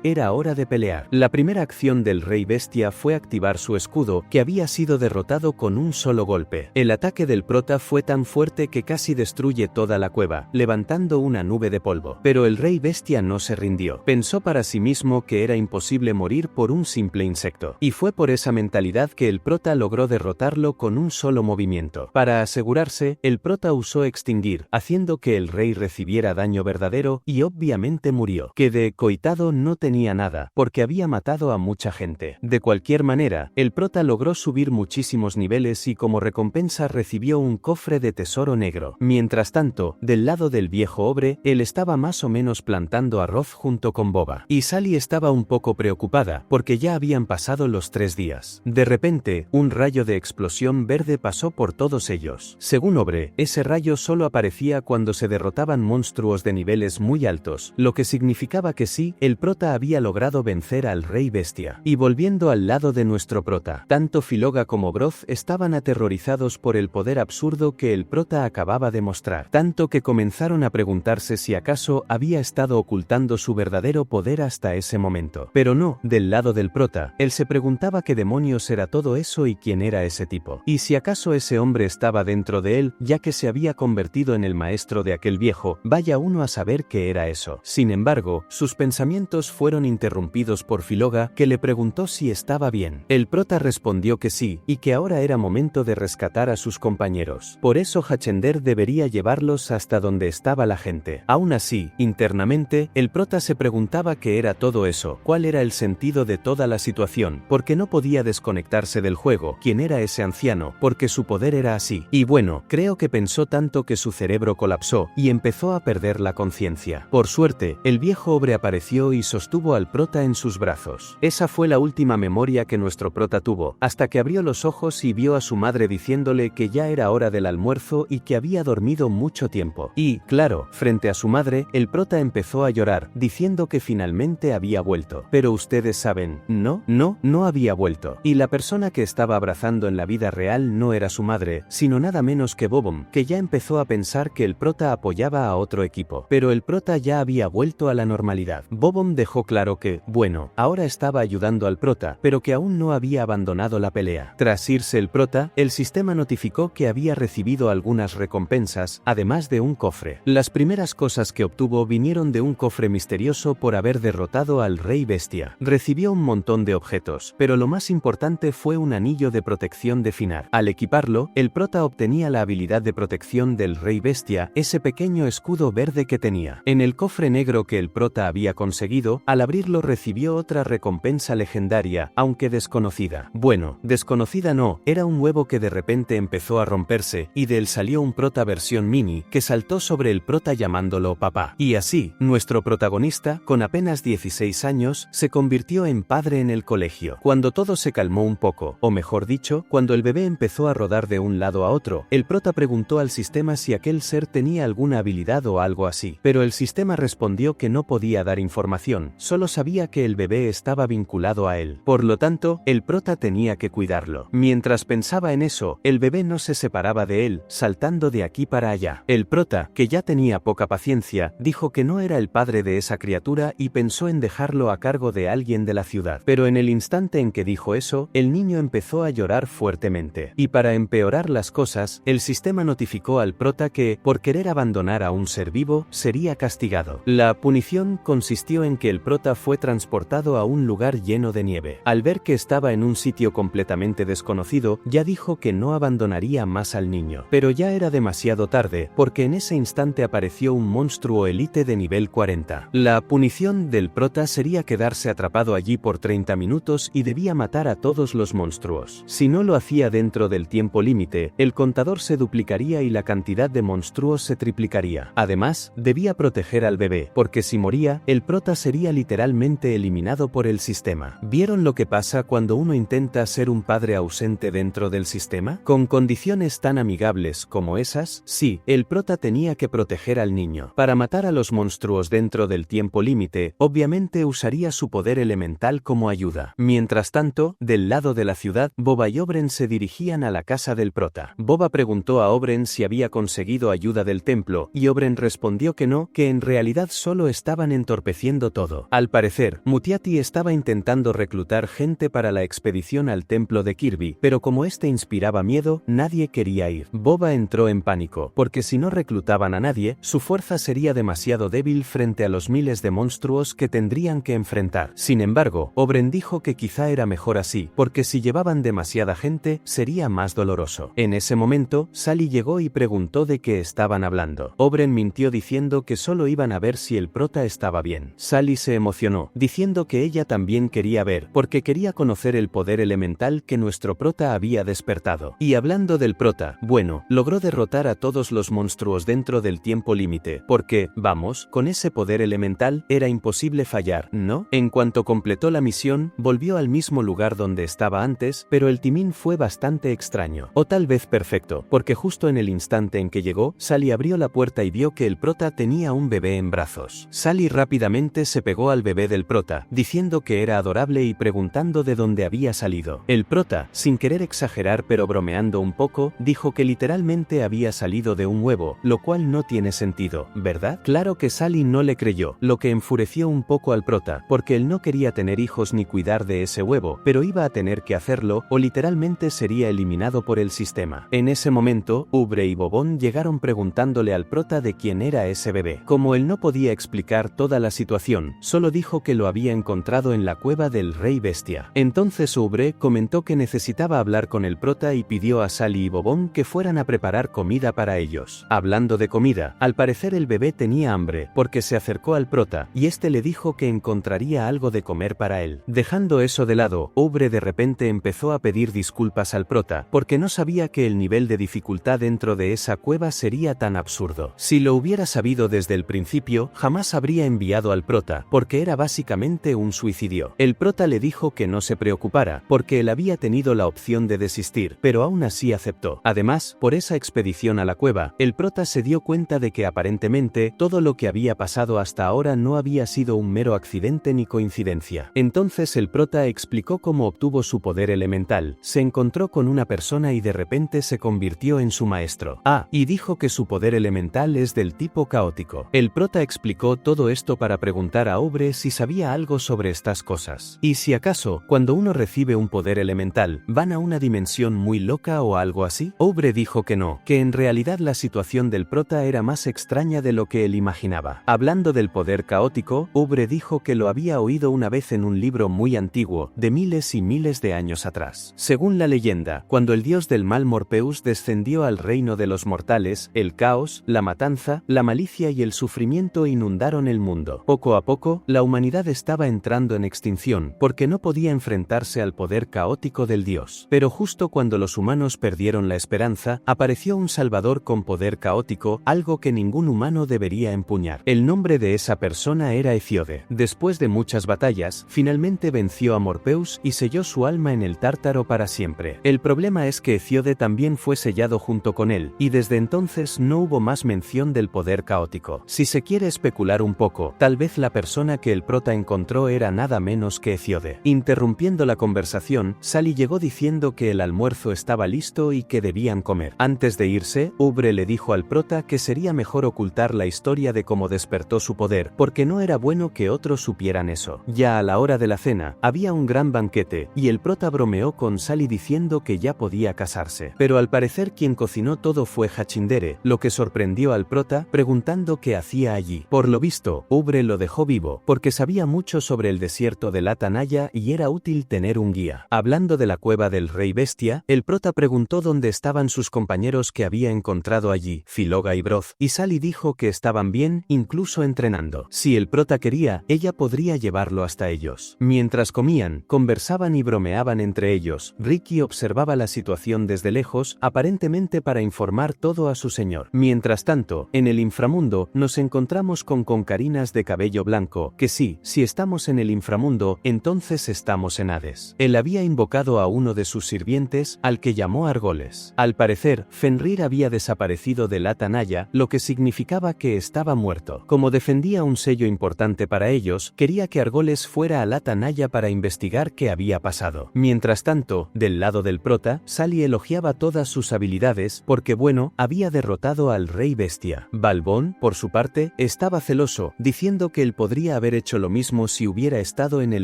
era hora de pelear. La primera acción del Rey Bestia fue activar su escudo, que había sido derrotado con un solo golpe. El ataque del prota fue tan fuerte que casi destruye toda la cueva, levantando una nube de polvo. Pero el Rey Bestia no se rindió. Pensó para sí mismo que era imposible morir por un simple insecto. Y fue por esa mentalidad que el prota logró derrotarlo con un solo movimiento. Para asegurarse, el prota usó extinguir, haciendo que el rey recibiera daño verdadero y obviamente murió. Que de coitado no tenía nada, porque había matado a mucha gente. De cualquier manera, el prota logró subir muchísimos niveles y como recompensa recibió un cofre de tesoro negro. Mientras tanto, del lado del viejo Obre, él estaba más o menos plantando arroz junto con Boba. Y Sally estaba un poco preocupada, porque ya habían pasado los 3 días. De repente, un rayo de explosión verde pasó por todos ellos. Según Obre, ese rayo solo aparecía cuando se derrotaban monstruos de niveles muy altos, lo que significaba que sí, el prota había logrado vencer al Rey Bestia. Y volviendo al lado de nuestro prota, tanto Filoga como Broth estaban aterrorizados por el poder absurdo que el prota acababa de mostrar, tanto que comenzaron a preguntarse si acaso había estado ocultando su verdadero poder hasta ese momento. Pero no, del lado del prota, él se preguntaba qué demonios era todo eso y quién era ese tipo. Y si acaso ese hombre estaba dentro de él, ya que se había convertido en el maestro de aquel viejo, vaya uno a saber qué era eso. Sin embargo, sus pensamientos fueron interrumpidos por Filoga, que le preguntó si estaba bien. El prota respondió que sí, y que ahora era momento de rescatar a sus compañeros. Por eso Hachender debería llevarlos hasta donde estaba la gente. Aún así, internamente, el prota se preguntaba qué era todo eso, cuál era el sentido de toda la situación, porque no podía desconectarse del juego, quién era ese anciano, porque su poder era así. Y bueno, creo que pensó tanto que su cerebro colapsó, y empezó a perder la conciencia. Por suerte, el viejo Obre apareció y sostuvo al prota en sus brazos. Esa fue la última memoria que nuestro prota tuvo, hasta que abrió los ojos y vio a su madre diciéndole que ya era hora del almuerzo y que había dormido mucho tiempo. Y, claro, frente a su madre, el prota empezó a llorar, diciendo que finalmente había vuelto. Pero ustedes saben, no había vuelto. Y la persona que estaba abrazando en la vida real no era su madre, sino nada menos que Bobom, que ya empezó a pensar que el prota apoyaba a otro equipo. Pero el prota ya había vuelto a la normalidad. Bobom dejó claro que, bueno, ahora estaba ayudando al prota, pero que aún no había abandonado la pelea. Tras irse el prota, el sistema notificó que había recibido algunas recompensas, además de un cofre. Las primeras cosas que obtuvo vinieron de un cofre misterioso por haber derrotado al Rey Bestia. Recibió un montón de objetos, pero lo más importante fue un anillo de protección de Finar. Al equiparlo, el prota obtenía la habilidad de protección del Rey Bestia, ese pequeño escudo verde que tenía. En el cofre negro que el prota había conseguido, al abrirlo recibió otra recompensa legendaria, aunque desconocida. Bueno, desconocida no, era un huevo que de repente empezó a romperse, y de él salió un prota versión mini, que saltó sobre el prota llamándolo papá. Y así, nuestro protagonista, con apenas 16 años, se convirtió en padre en el colegio. Cuando todo se calmó un poco, o mejor dicho, cuando el bebé empezó a rodar de un lado a otro, el prota preguntó al sistema si aquel ser tenía alguna habilidad o algo así. Pero el sistema respondió que no podía dar información, solo sabía que el bebé estaba vinculado a él. Por lo tanto, el prota tenía que cuidarlo. Mientras pensaba en eso, el bebé no se separaba de él, saltando de aquí para allá. El prota, que ya tenía poca paciencia, dijo que no era el padre de esa criatura y pensó en dejarlo a cargo de alguien de la ciudad. Pero en el instante en que dijo eso, el niño empezó a llorar fuertemente. Y para empeorar las cosas, el sistema notificó al prota que, por querer abandonar a un ser vivo, sería castigado. La punición consistió en que el prota fue transportado a un lugar lleno de nieve. Al ver que estaba en un sitio completamente desconocido, ya dijo que no abandonaría más al niño. Pero ya era demasiado tarde, porque en ese instante apareció un monstruo élite de nivel 40. La punición del prota sería quedarse atrapado allí por 30 minutos y debía matar a todos los monstruos. Si no lo hacía dentro del tiempo límite, el contador se duplicaría y la cantidad de monstruos se triplicaría. Además, debía proteger al bebé, porque si moría, el prota sería literalmente eliminado por el sistema. ¿Vieron lo que pasa cuando uno intenta ser un padre ausente dentro del sistema? Con condiciones tan amigables como esas, sí, el prota tenía que proteger al niño. Para matar a los monstruos dentro del tiempo límite, obviamente usaría su poder elemental como ayuda. Mientras Mientras tanto, del lado de la ciudad, Boba y Oberyn se dirigían a la casa del prota. Boba preguntó a Oberyn si había conseguido ayuda del templo, y Oberyn respondió que no, que en realidad solo estaban entorpeciendo todo. Al parecer, Mutiati estaba intentando reclutar gente para la expedición al templo de Kirby, pero como este inspiraba miedo, nadie quería ir. Boba entró en pánico, porque si no reclutaban a nadie, su fuerza sería demasiado débil frente a los miles de monstruos que tendrían que enfrentar. Sin embargo, Oberyn dijo que quizá era mejor así, porque si llevaban demasiada gente, sería más doloroso. En ese momento, Sally llegó y preguntó de qué estaban hablando. Oberyn mintió diciendo que solo iban a ver si el prota estaba bien. Sally se emocionó, diciendo que ella también quería ver, porque quería conocer el poder elemental que nuestro prota había despertado. Y hablando del prota, bueno, logró derrotar a todos los monstruos dentro del tiempo límite, porque, vamos, con ese poder elemental, era imposible fallar, ¿no? En cuanto completó la misión, volvió al mismo lugar donde estaba antes, pero el timing fue bastante extraño, o tal vez perfecto, porque justo en el instante en que llegó, Sally abrió la puerta y vio que el prota tenía un bebé en brazos. Sally rápidamente se pegó al bebé del prota, diciendo que era adorable y preguntando de dónde había salido. El prota, sin querer exagerar pero bromeando un poco, dijo que literalmente había salido de un huevo, lo cual no tiene sentido, ¿verdad? Claro que Sally no le creyó, lo que enfureció un poco al prota, porque él no quería tener hijos ni cuidar de ese huevo, pero iba a tener que hacerlo o literalmente sería eliminado por el sistema. En ese momento, Ubre y Bobón llegaron preguntándole al prota de quién era ese bebé. Como él no podía explicar toda la situación, solo dijo que lo había encontrado en la cueva del Rey Bestia. Entonces Ubre comentó que necesitaba hablar con el prota y pidió a Sally y Bobón que fueran a preparar comida para ellos. Hablando de comida, al parecer el bebé tenía hambre, porque se acercó al prota, y este le dijo que encontraría algo de comer para él. Dejando eso de lado, Ubre de repente empezó a pedir disculpas al prota, porque no sabía que el nivel de dificultad dentro de esa cueva sería tan absurdo. Si lo hubiera sabido desde el principio, jamás habría enviado al prota, porque era básicamente un suicidio. El prota le dijo que no se preocupara, porque él había tenido la opción de desistir, pero aún así aceptó. Además, por esa expedición a la cueva, el prota se dio cuenta de que aparentemente todo lo que había pasado hasta ahora no había sido un mero accidente ni coincidencia. Entonces el prota explicó cómo obtuvo su poder elemental, se encontró con una persona y de repente se convirtió en su maestro. Y dijo que su poder elemental es del tipo caótico. El prota explicó todo esto para preguntar a Ubre si sabía algo sobre estas cosas. Y si acaso, cuando uno recibe un poder elemental, van a una dimensión muy loca o algo así. Ubre dijo que no, que en realidad la situación del prota era más extraña de lo que él imaginaba. Hablando del poder caótico, Ubre dijo que lo había oído una vez en un libro muy antiguo, de miles y miles de años atrás. Según la leyenda, cuando el dios del mal Morpheus descendió al reino de los mortales, el caos, la matanza, la malicia y el sufrimiento inundaron el mundo. Poco a poco, la humanidad estaba entrando en extinción, porque no podía enfrentarse al poder caótico del dios. Pero justo cuando los humanos perdieron la esperanza, apareció un salvador con poder caótico, algo que ningún humano debería empuñar. El nombre de esa persona era Hesiode. Después de muchas batallas, finalmente venció a Morpheus y selló su alma en el Tártaro para siempre. El problema es que Hesiode también fue sellado junto con él, y desde entonces no hubo más mención del poder caótico. Si se quiere especular un poco, tal vez la persona que el prota encontró era nada menos que Hesiode. Interrumpiendo la conversación, Sally llegó diciendo que el almuerzo estaba listo y que debían comer. Antes de irse, Ubre le dijo al prota que sería mejor ocultar la historia de cómo despertó su poder, porque no era bueno que otros supieran eso. Ya a la hora de la cena, había un gran banquete, y el prota bromeó con Sally diciendo que ya podía casarse. Pero al parecer quien cocinó todo fue Hachindere, lo que sorprendió al prota, preguntando qué hacía allí. Por lo visto, Ubre lo dejó vivo, porque sabía mucho sobre el desierto de Latanaya y era útil tener un guía. Hablando de la cueva del Rey Bestia, el prota preguntó dónde estaban sus compañeros que había encontrado allí, Filoga y Broth, y Sally dijo que estaban bien, incluso entrenando. Si el prota quería, ella podría llevarlo hasta ellos. Mientras comían, conversaban y bromeaban entre ellos. Ricky observaba la situación desde lejos, aparentemente para informar todo a su señor. Mientras tanto, en el inframundo, nos encontramos con Concarinas de cabello blanco, que sí, si estamos en el inframundo, entonces estamos en Hades. Él había invocado a uno de sus sirvientes, al que llamó Argoles. Al parecer, Fenrir había desaparecido de Latanaya, lo que significaba que estaba muerto. Como defendía un sello importante para ellos, quería que Argoles fuera a Latanaya para investigar investigar qué había pasado. Mientras tanto, del lado del prota, Sally elogiaba todas sus habilidades porque bueno, había derrotado al Rey Bestia. Balbón, por su parte, estaba celoso, diciendo que él podría haber hecho lo mismo si hubiera estado en el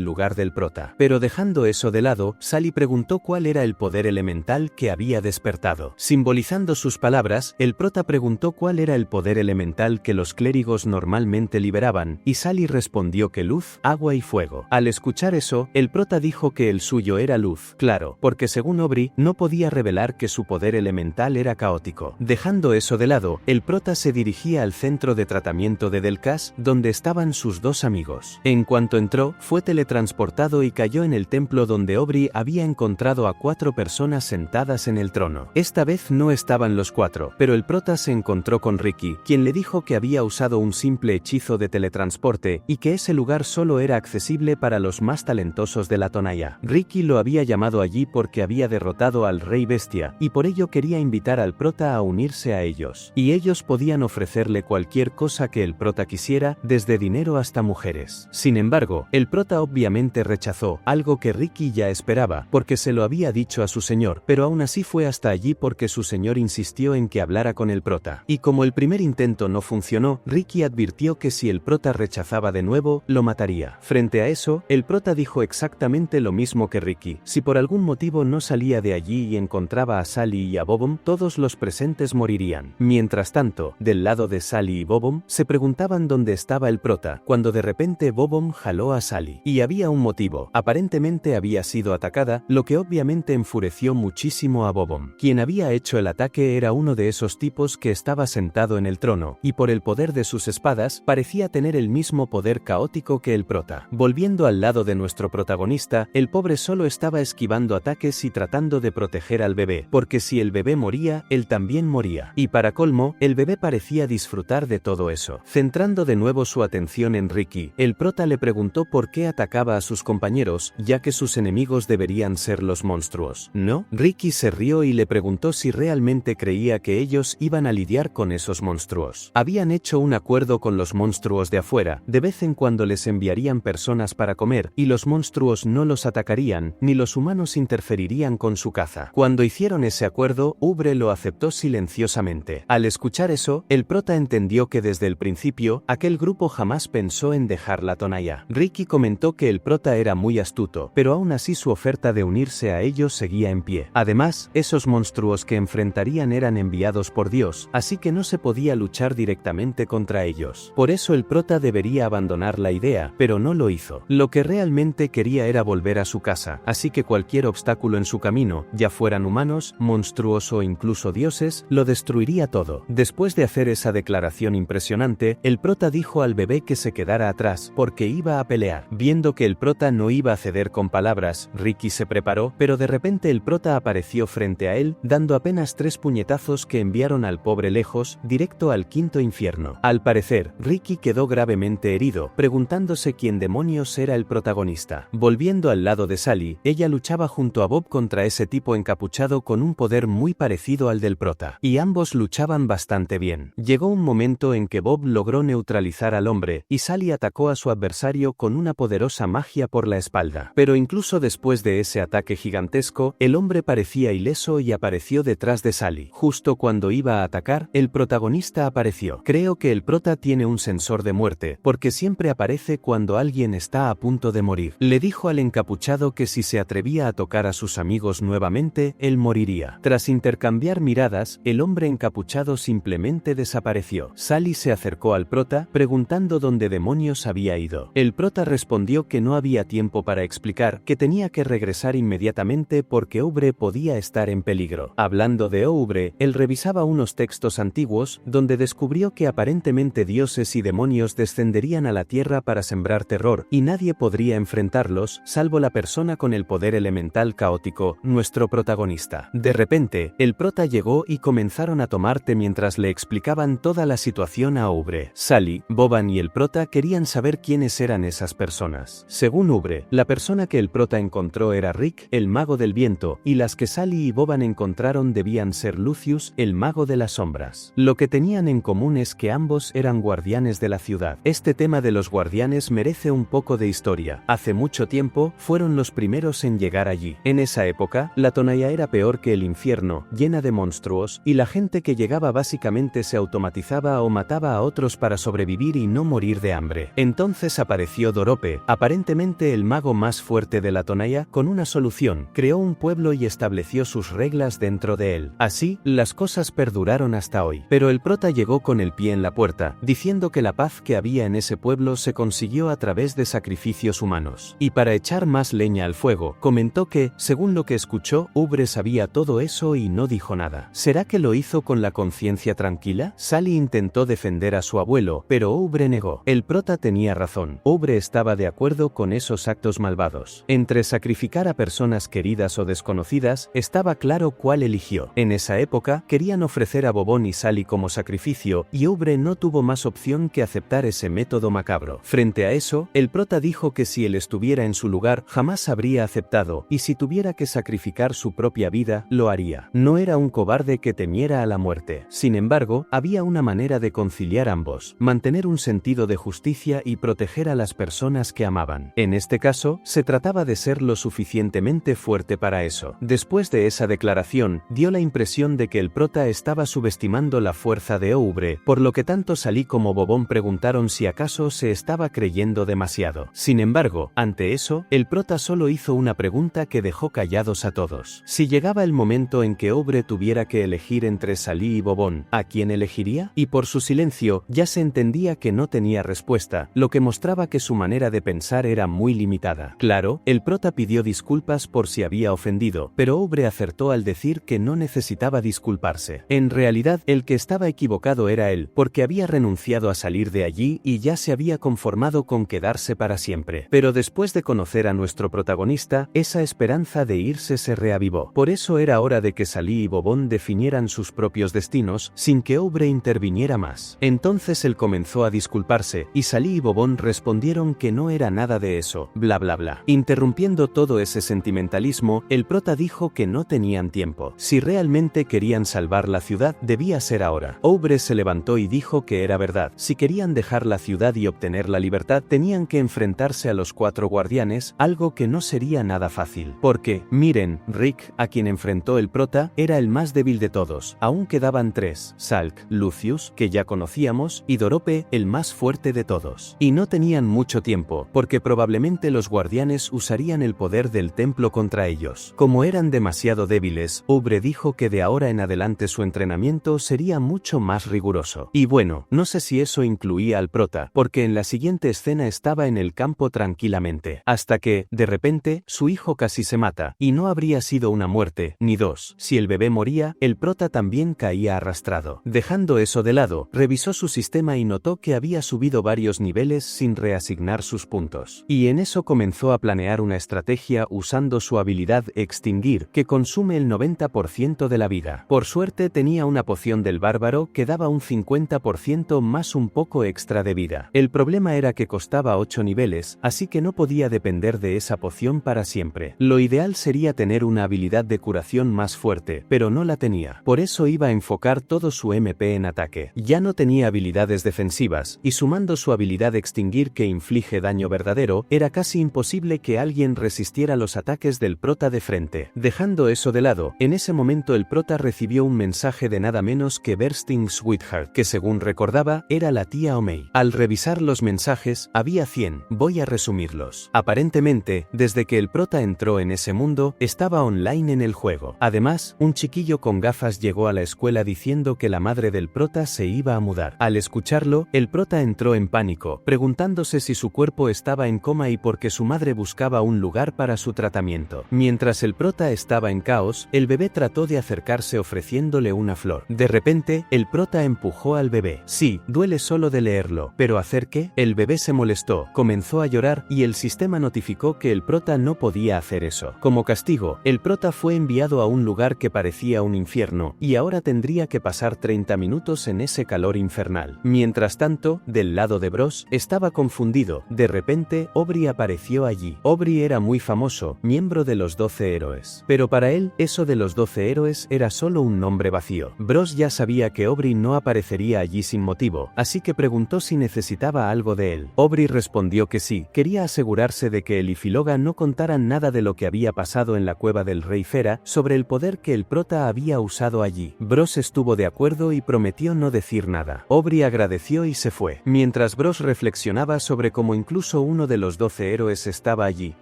lugar del prota. Pero dejando eso de lado, Sally preguntó cuál era el poder elemental que había despertado. Simbolizando sus palabras, el prota preguntó cuál era el poder elemental que los clérigos normalmente liberaban, y Sally respondió que luz, agua y fuego. Al escuchar eso, el prota dijo que el suyo era luz, claro, porque según Aubrey, no podía revelar que su poder elemental era caótico. Dejando eso de lado, el prota se dirigía al centro de tratamiento de Delcas, donde estaban sus dos amigos. En cuanto entró, fue teletransportado y cayó en el templo donde Aubrey había encontrado a 4 personas sentadas en el trono. Esta vez no estaban los 4, pero el prota se encontró con Ricky, quien le dijo que había usado un simple hechizo de teletransporte y que ese lugar solo era accesible para los más talentosos de la Tonaya. Ricky lo había llamado allí porque había derrotado al Rey Bestia, y por ello quería invitar al prota a unirse a ellos. Y ellos podían ofrecerle cualquier cosa que el prota quisiera, desde dinero hasta mujeres. Sin embargo, el prota obviamente rechazó, algo que Ricky ya esperaba, porque se lo había dicho a su señor, pero aún así fue hasta allí porque su señor insistió en que hablara con el prota. Y como el primer intento no funcionó, Ricky advirtió que si el prota rechazaba de nuevo, lo mataría. Frente a eso, el prota dijo exactamente lo mismo que Ricky. Si por algún motivo no salía de allí y encontraba a Sally y a Bobom, todos los presentes morirían. Mientras tanto, del lado de Sally y Bobom, se preguntaban dónde estaba el prota, cuando de repente Bobom jaló a Sally. Y había un motivo, aparentemente había sido atacada, lo que obviamente enfureció muchísimo a Bobom. Quien había hecho el ataque era uno de esos tipos que estaba sentado en el trono, y por el poder de sus espadas, parecía tener el mismo poder caótico que el prota. Volviendo al lado de nuestro protagonista, el pobre solo estaba esquivando ataques y tratando de proteger al bebé, porque si el bebé moría, él también moría. Y para colmo, el bebé parecía disfrutar de todo eso. Centrando de nuevo su atención en Ricky, el prota le preguntó por qué atacaba a sus compañeros, ya que sus enemigos deberían ser los monstruos. ¿No? Ricky se rió y le preguntó si realmente creía que ellos iban a lidiar con esos monstruos. Habían hecho un acuerdo con los monstruos de afuera, de vez en cuando les enviarían personas para comer, y los monstruos no los atacarían, ni los humanos interferirían con su caza. Cuando hicieron ese acuerdo, Ubre lo aceptó silenciosamente. Al escuchar eso, el prota entendió que desde el principio, aquel grupo jamás pensó en dejar la Tonaya. Ricky comentó que el prota era muy astuto, pero aún así su oferta de unirse a ellos seguía en pie. Además, esos monstruos que enfrentarían eran enviados por Dios, así que no se podía luchar directamente contra ellos. Por eso el prota debería abandonar la idea, pero no lo hizo. Lo que realmente quería era volver a su casa, así que cualquier obstáculo en su camino, ya fueran humanos, monstruos o incluso dioses, lo destruiría todo. Después de hacer esa declaración impresionante, el prota dijo al bebé que se quedara atrás, porque iba a pelear. Viendo que el prota no iba a ceder con palabras, Ricky se preparó, pero de repente el prota apareció frente a él, dando apenas 3 puñetazos que enviaron al pobre lejos, directo al quinto infierno. Al parecer, Ricky quedó gravemente herido, preguntándose quién demonios era el protagonista. Volviendo al lado de Sally, ella luchaba junto a Bob contra ese tipo encapuchado con un poder muy parecido al del prota, y ambos luchaban bastante bien. Llegó un momento en que Bob logró neutralizar al hombre, y Sally atacó a su adversario con una poderosa magia por la espalda. Pero incluso después de ese ataque gigantesco, el hombre parecía ileso y apareció detrás de Sally. Justo cuando iba a atacar, el protagonista apareció. Creo que el prota tiene un sensor de muerte, porque siempre aparece cuando alguien está a punto de morir. Le dijo al encapuchado que si se atrevía a tocar a sus amigos nuevamente, él moriría. Tras intercambiar miradas, el hombre encapuchado simplemente desapareció. Sally se acercó al prota, preguntando dónde demonios había ido. El prota respondió que no había tiempo para explicar, que tenía que regresar inmediatamente porque Aubrey podía estar en peligro. Hablando de Aubrey, él revisaba unos textos antiguos, donde descubrió que aparentemente dioses y demonios descenderían a la tierra para sembrar terror, y nadie podría enfrentarlos, salvo la persona con el poder elemental caótico, nuestro protagonista. De repente, el prota llegó y comenzaron a tomar té mientras le explicaban toda la situación a Aubrey. Sally, Boban y el prota querían saber quiénes eran esas personas. Según Aubrey, la persona que el prota encontró era Rick, el mago del viento, y las que Sally y Boban encontraron debían ser Lucius, el mago de las sombras. Lo que tenían en común es que ambos eran guardianes de la ciudad. Este tema de los guardianes merece un poco de historia. Hace mucho mucho tiempo, fueron los primeros en llegar allí. En esa época, la Tonaya era peor que el infierno, llena de monstruos, y la gente que llegaba básicamente se automatizaba o mataba a otros para sobrevivir y no morir de hambre. Entonces apareció Dorope, aparentemente el mago más fuerte de la Tonaya, con una solución: creó un pueblo y estableció sus reglas dentro de él. Así, las cosas perduraron hasta hoy. Pero el prota llegó con el pie en la puerta, diciendo que la paz que había en ese pueblo se consiguió a través de sacrificios humanos. Y para echar más leña al fuego, comentó que, según lo que escuchó, Ubre sabía todo eso y no dijo nada. ¿Será que lo hizo con la conciencia tranquila? Sally intentó defender a su abuelo, pero Ubre negó. El prota tenía razón. Ubre estaba de acuerdo con esos actos malvados. Entre sacrificar a personas queridas o desconocidas, estaba claro cuál eligió. En esa época, querían ofrecer a Bobón y Sally como sacrificio, y Ubre no tuvo más opción que aceptar ese método macabro. Frente a eso, el prota dijo que si él estuviera en su lugar, jamás habría aceptado, y si tuviera que sacrificar su propia vida, lo haría. No era un cobarde que temiera a la muerte. Sin embargo, había una manera de conciliar ambos: mantener un sentido de justicia y proteger a las personas que amaban. En este caso, se trataba de ser lo suficientemente fuerte para eso. Después de esa declaración, dio la impresión de que el prota estaba subestimando la fuerza de Ubre, por lo que tanto Sally como Bobón preguntaron si acaso se estaba creyendo demasiado. Sin embargo, ante eso, el prota solo hizo una pregunta que dejó callados a todos. Si llegaba el momento en que Ubre tuviera que elegir entre Sally y Bobón, ¿a quién elegiría? Y por su silencio, ya se entendía que no tenía respuesta, lo que mostraba que su manera de pensar era muy limitada. Claro, el prota pidió disculpas por si había ofendido, pero Ubre acertó al decir que no necesitaba disculparse. En realidad, el que estaba equivocado era él, porque había renunciado a salir de allí y ya se había conformado con quedarse para siempre. Pero después de conocer a nuestro protagonista, esa esperanza de irse se reavivó. Por eso era hora de que Sally y Bobón definieran sus propios destinos, sin que Ubre interviniera más. Entonces él comenzó a disculparse, y Sally y Bobón respondieron que no era nada de eso, bla bla bla. Interrumpiendo todo ese sentimentalismo, el prota dijo que no tenían tiempo. Si realmente querían salvar la ciudad, debía ser ahora. Ubre se levantó y dijo que era verdad. Si querían dejar la ciudad y obtener la libertad, tenían que enfrentarse a los 4 guardianes, algo que no sería nada fácil. Porque, miren, Rick, a quien enfrentó el prota, era el más débil de todos. Aún quedaban 3, Salk, Lucius, que ya conocíamos, y Dorope, el más fuerte de todos. Y no tenían mucho tiempo, porque probablemente los guardianes usarían el poder del templo contra ellos. Como eran demasiado débiles, Ubre dijo que de ahora en adelante su entrenamiento sería mucho más riguroso. Y bueno, no sé si eso incluía al prota, porque en la siguiente escena estaba en el campo tranquilamente. Hasta que, de repente, su hijo casi se mata, y no habría sido una muerte, ni dos. Si el bebé moría, el prota también caía arrastrado. Dejando eso de lado, revisó su sistema y notó que había subido varios niveles sin reasignar sus puntos. Y en eso comenzó a planear una estrategia usando su habilidad Extinguir, que consume el 90% de la vida. Por suerte tenía una poción del bárbaro que daba un 50% más un poco extra de vida. El problema era que costaba 8 niveles, así que no podía depender de esa poción para siempre. Lo ideal sería tener una habilidad de curación más fuerte, pero no la tenía. Por eso iba a enfocar todo su MP en ataque. Ya no tenía habilidades defensivas, y sumando su habilidad Extinguir que inflige daño verdadero, era casi imposible que alguien resistiera los ataques del prota de frente. Dejando eso de lado, en ese momento el prota recibió un mensaje de nada menos que Bursting Sweetheart, que según recordaba, era la tía Omei. Al revisar los mensajes, había 100, voy a resumirlos. Aparentemente, desde que el prota entró en ese mundo, estaba online en el juego. Además, un chiquillo con gafas llegó a la escuela diciendo que la madre del prota se iba a mudar. Al escucharlo, el prota entró en pánico, preguntándose si su cuerpo estaba en coma y por qué su madre buscaba un lugar para su tratamiento. Mientras el prota estaba en caos, el bebé trató de acercarse ofreciéndole una flor. De repente, el prota empujó al bebé. Sí, duele solo de leerlo, pero ¿hacer qué? El bebé se molestó, comenzó a llorar y el sistema notificó que el prota no podía hacer eso. Como castigo, el prota fue enviado a un lugar que parecía un infierno, y ahora tendría que pasar 30 minutos en ese calor infernal. Mientras tanto, del lado de Bros, estaba confundido. De repente, Aubrey apareció allí. Aubrey era muy famoso, miembro de los 12 héroes. Pero para él, eso de los 12 héroes era solo un nombre vacío. Bros ya sabía que Aubrey no aparecería allí sin motivo, así que preguntó si necesitaba algo de él. Aubrey respondió que sí, quería asegurarse asegurarse de que él y Filoga no contaran nada de lo que había pasado en la cueva del rey Fera, sobre el poder que el prota había usado allí. Bros estuvo de acuerdo y prometió no decir nada. Aubrey agradeció y se fue. Mientras Bros reflexionaba sobre cómo incluso uno de los 12 héroes estaba allí,